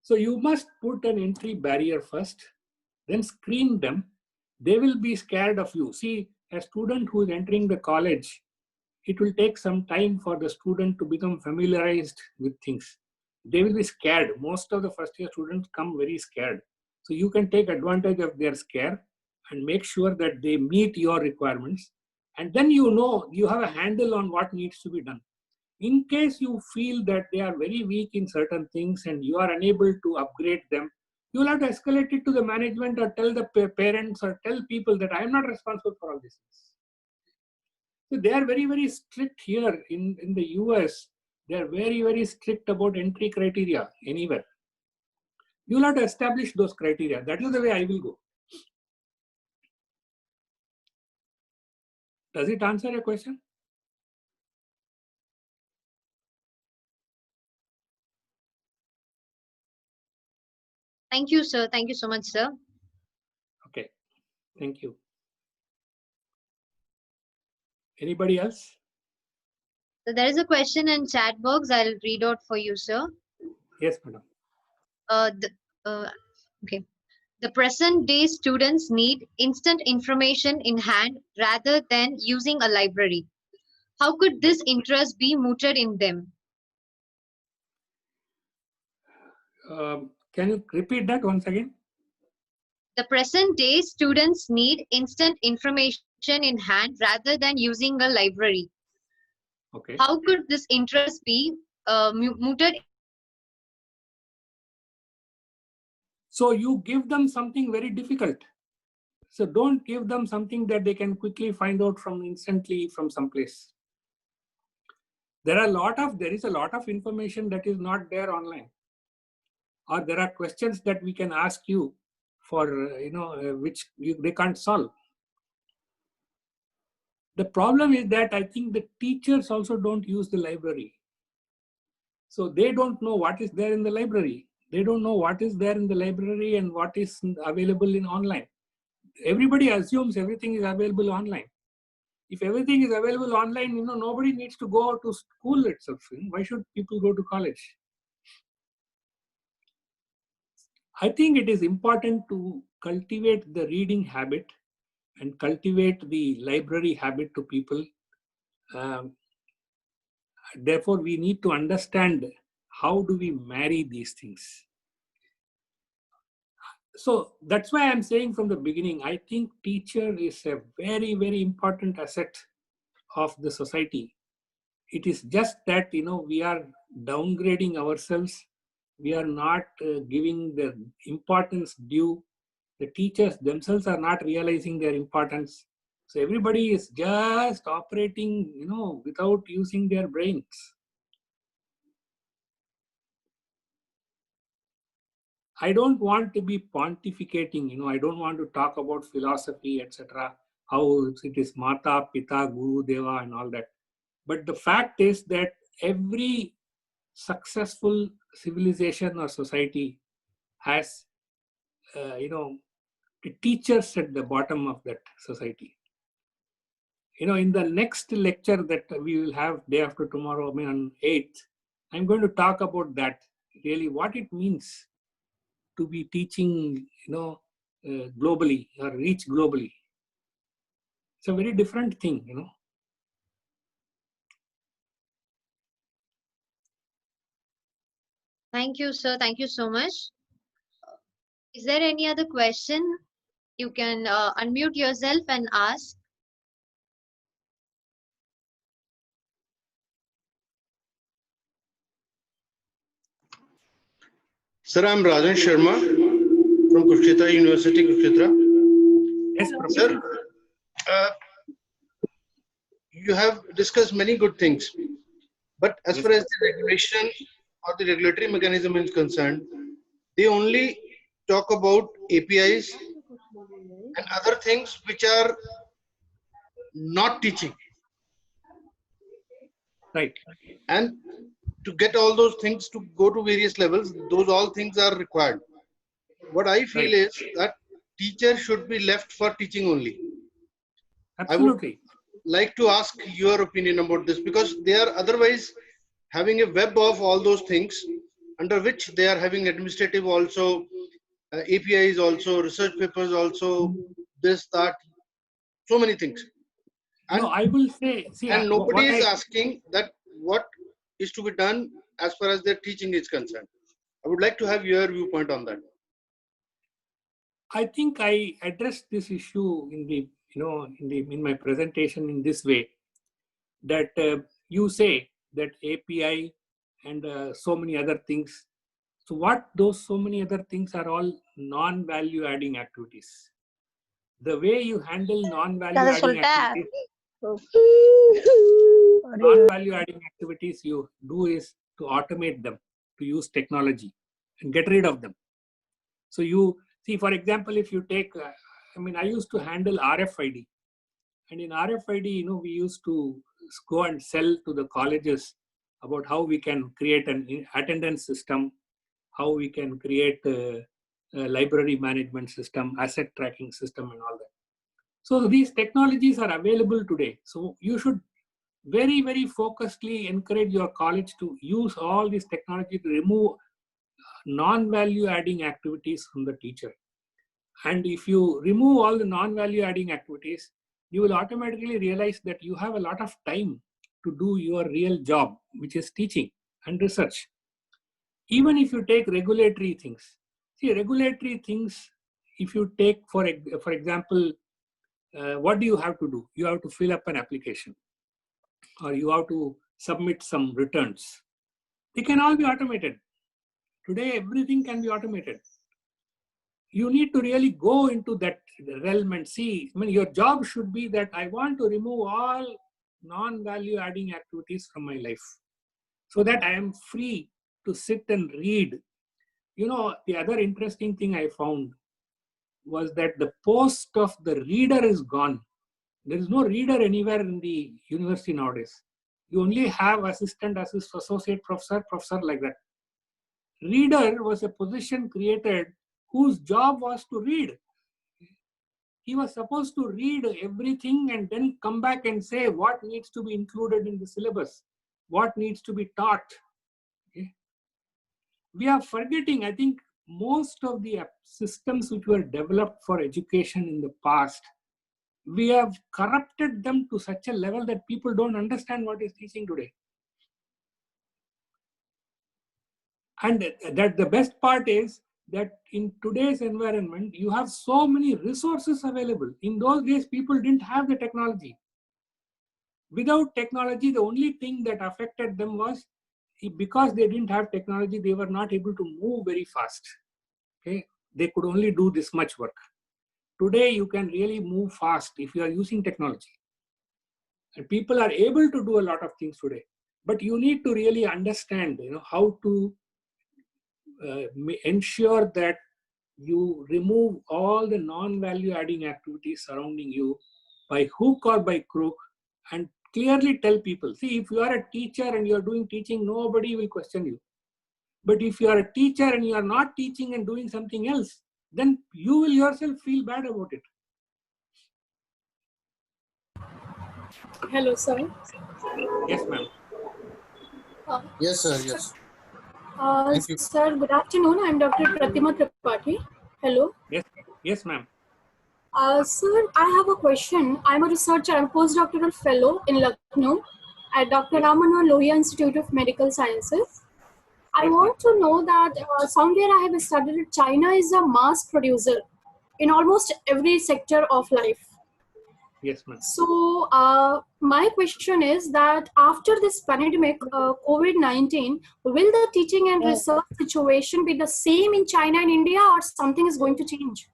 So you must put an entry barrier first, then screen them. They will be scared of you. See, a student who is entering the college, it will take some time for the student to become familiarized with things. They will be scared. Most of the first year students come very scared. So you can take advantage of their scare and make sure that they meet your requirements. And then you have a handle on what needs to be done. In case you feel that they are very weak in certain things and you are unable to upgrade them, you will have to escalate it to the management or tell the parents or tell people that I am not responsible for all these things. So they are very, very strict here in the US. They are very, very strict about entry criteria anywhere. You will have to establish those criteria. That is the way I will go. Does it answer your question? Thank you, sir. Thank you so much, sir. Okay. Thank you. Anybody else? So there is a question in chat box. I'll read out for you, sir. Yes, madam. Okay. The present day students need instant information in hand rather than using a library. How could this interest be mooted in them? Can you repeat that once again? The present day students need instant information in hand rather than using a library. Okay. How could this interest be mooted? So you give them something very difficult. So don't give them something that they can quickly find out from instantly from someplace. There is a lot of information that is not there online, or there are questions that we can ask you for, which they can't solve. The problem is that I think the teachers also don't use the library. So they don't know what is there in the library. They don't know what is there in the library and what is available in online. Everybody assumes everything is available online. If everything is available online, nobody needs to go to school itself. Why should people go to college? I think it is important to cultivate the reading habit and cultivate the library habit to people. Therefore, we need to understand how do we marry these things. So that's why I'm saying from the beginning, I think teacher is a very, very important asset of the society. It is just that, we are downgrading ourselves. We are not giving the importance due. The teachers themselves are not realizing their importance. So everybody is just operating, without using their brains. I don't want to be pontificating, I don't want to talk about philosophy, etc., how it is Mata, Pita, Guru, Deva and all that. But the fact is that every successful civilization or society has, teachers at the bottom of that society. In the next lecture that we will have day after tomorrow, on 8th, I'm going to talk about that, really what it means to be teaching, globally or reach globally. It's a very different thing, Thank you, sir. Thank you so much. Is there any other question? You can unmute yourself and ask. Sir, I'm Rajan Sharma from Kurukshetra University, Kurukshetra. Yes, Professor. Sir, you have discussed many good things, but as far as the regulation or the regulatory mechanism is concerned, they only talk about APIs and other things which are not teaching. Right. And to get all those things to go to various levels, those all things are required. What I feel is that teacher should be left for teaching only. Absolutely. I would like to ask your opinion about this, because they are otherwise having a web of all those things under which they are having administrative also, APIs also, research papers also, this, that, so many things. And, no, I will say, and nobody is asking that what is to be done as far as their teaching is concerned. I would like to have your viewpoint on that. I think I addressed this issue in the, in my presentation in this way, that you say that API and so many other things. So what those so many other things are all non-value adding activities. The way you handle non-value adding activities you do is to automate them, to use technology and get rid of them. So you see, for example, if you take, I used to handle RFID, and in RFID, we used to go and sell to the colleges about how we can create an attendance system, how we can create a library management system, asset tracking system and all that. So these technologies are available today. So you should very, very focusedly encourage your college to use all this technology to remove non-value adding activities from the teacher. And if you remove all the non-value adding activities, you will automatically realize that you have a lot of time to do your real job, which is teaching and research. Even if you take regulatory things, see regulatory things, if you take for example, what do you have to do? You have to fill up an application or you have to submit some returns. They can all be automated. Today, everything can be automated. You need to really go into that realm and see. I mean, your job should be that I want to remove all non-value adding activities from my life so that I am free to sit and read. You know, the other interesting thing I found was that the post of the reader is gone. There is no reader anywhere in the university nowadays. You only have assistant, associate professor, professor like that. Reader was a position created whose job was to read. He was supposed to read everything and then come back and say what needs to be included in the syllabus, what needs to be taught. Okay? We are forgetting, I think, most of the systems which were developed for education in the past, we have corrupted them to such a level that people don't understand what is teaching today. And that the best part is that in today's environment, you have so many resources available. In those days, people didn't have the technology. Without technology, the only thing that affected them was because they didn't have technology, they were not able to move very fast. Okay? They could only do this much work. Today, you can really move fast if you are using technology. And people are able to do a lot of things today. But you need to really understand, how to ensure that you remove all the non-value adding activities surrounding you by hook or by crook, and clearly tell people, see, if you are a teacher and you are doing teaching, nobody will question you. But if you are a teacher and you are not teaching and doing something else, then you will yourself feel bad about it. Hello, sir. Yes, ma'am. Yes, sir. Yes. Thank you. Sir, good afternoon. I'm Dr. Pratima Tripathi. Hello. Yes, yes, ma'am. Sir, I have a question. I'm a researcher. I'm a postdoctoral fellow in Lucknow at Dr. Ramana Lohia Institute of Medical Sciences. I want to know that somewhere I have studied that China is a mass producer in almost every sector of life. Yes, ma'am. So my question is that after this pandemic, COVID-19, will the teaching and research situation be the same in China and India, or something is going to change?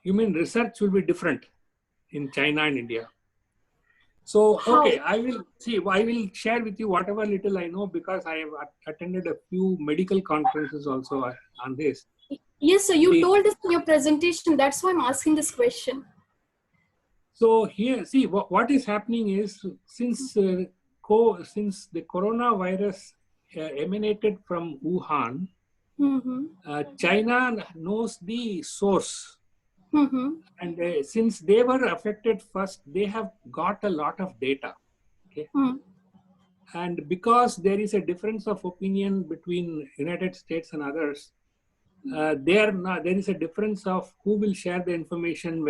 You mean research will be different in China and India? So, okay, I will share with you whatever little I know, because I have attended a few medical conferences also on this. Yes, sir, you told us in your presentation. That's why I'm asking this question. So here, see, what is happening is, since the coronavirus emanated from Wuhan, China knows the source. And since they were affected first, they have got a lot of data. Okay? And because there is a difference of opinion between United States and others, there is a difference of who will share the information,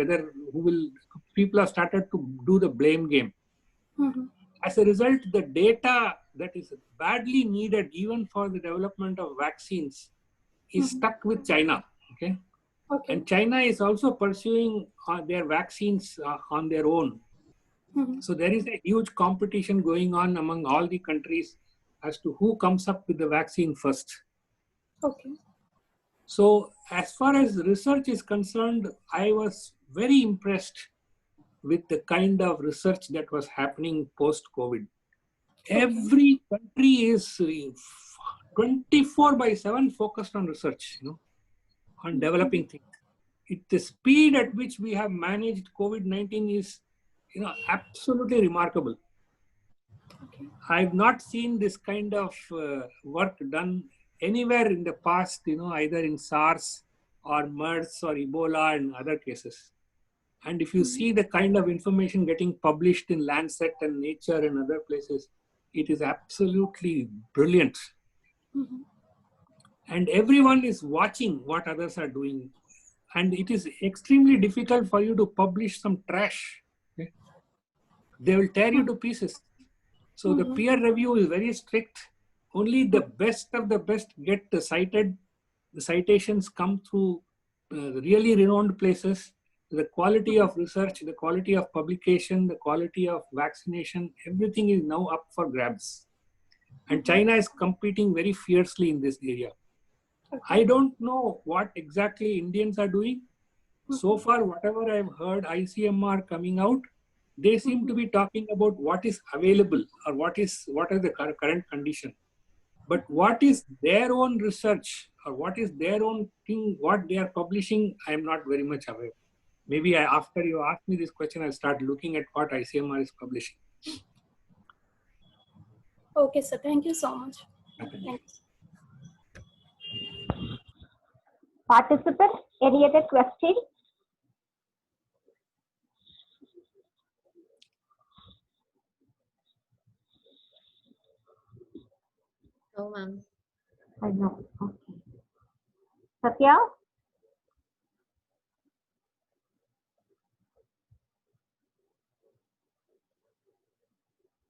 people have started to do the blame game. As a result, the data that is badly needed even for the development of vaccines is stuck with China. Okay? And China is also pursuing their vaccines on their own. So there is a huge competition going on among all the countries as to who comes up with the vaccine first. Okay. So as far as research is concerned, I was very impressed with the kind of research that was happening post-COVID. Every country is 24/7 focused on research, on developing things. The speed at which we have managed COVID-19 is, absolutely remarkable. I've not seen this kind of work done anywhere in the past, either in SARS or MERS or Ebola and other cases. And if you see the kind of information getting published in Lancet and Nature and other places, it is absolutely brilliant. And everyone is watching what others are doing. And it is extremely difficult for you to publish some trash. Okay? They will tear you to pieces. So the peer review is very strict. only the best of the best get cited. The citations come through really renowned places. The quality of research, the quality of publication, the quality of vaccination, everything is now up for grabs. And China is competing very fiercely in this area. I don't know what exactly Indians are doing. So far, whatever I've heard ICMR coming out, they seem to be talking about what is available or what is the current condition. But what is their own research or what is their own thing, what they are publishing, I am not very much aware. Maybe after you ask me this question, I'll start looking at what ICMR is publishing. Okay, sir. Thank you so much. Thanks. Participants, any other questions? No, ma'am. I know. Okay. Satya?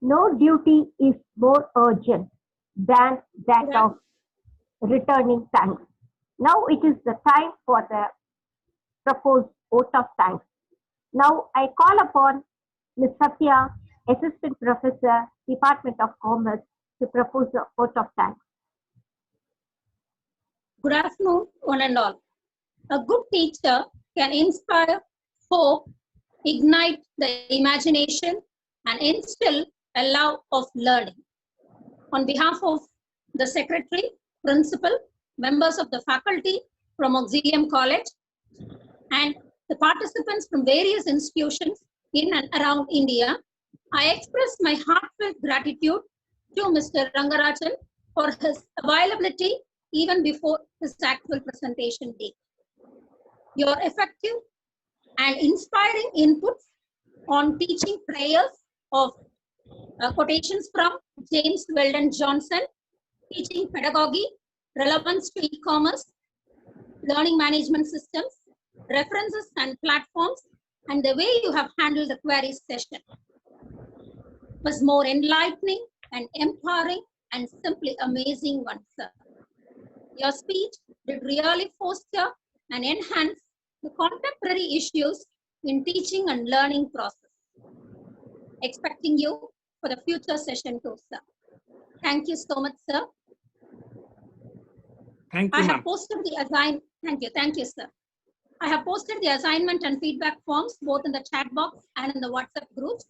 No duty is more urgent than that of returning thanks. Now it is the time for the proposed vote of thanks. Now I call upon Ms. Satya, Assistant Professor, Department of Commerce, to propose the vote of thanks. Good afternoon, one and all. A good teacher can inspire hope, ignite the imagination, and instill a love of learning. On behalf of the Secretary, Principal, members of the faculty from Auxilium College, and the participants from various institutions in and around India, I express my heartfelt gratitude to Mr. Rangarajan for his availability even before his actual presentation date. Your effective and inspiring inputs on teaching prayers of quotations from James Weldon Johnson, teaching pedagogy, relevance to e-commerce, learning management systems, references and platforms, and the way you have handled the query session was more enlightening and empowering and simply amazing one, sir. Your speech did really foster and enhance the contemporary issues in teaching and learning process. Expecting you for the future session too, sir. Thank you so much, sir. Thank you, I have ma'am. posted the thank you, sir. I have posted the assignment and feedback forms both in the chat box and in the WhatsApp groups.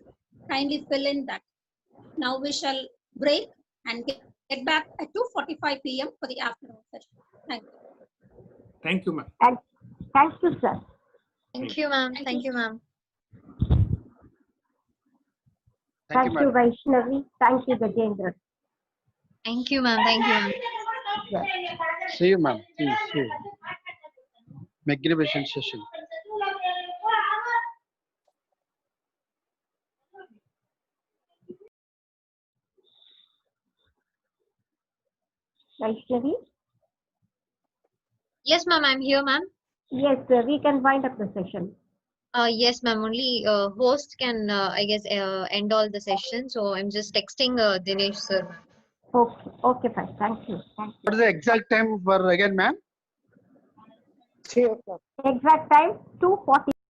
Kindly fill in that. Now we shall break and get back at 2:45 p.m. for the afternoon session. Thank you. Thank you, ma'am. And thank you, sir. Thank you, ma'am. Thank you, ma'am. Thank you, Vaishnavi. Thank you, Gajendra. Thank you, ma'am. Thank you, ma'am. See you, ma'am. See you. Magnificent session. Vaishnavi? Yes, ma'am. I'm here, ma'am. Yes, sir. We can wind up the session. Yes, ma'am. Only host can, I guess, end all the session. So I'm just texting Dinesh, sir. Okay. Okay, fine. Thank you. Thank you. What is the exact time for again, ma'am? Exact time 2:40.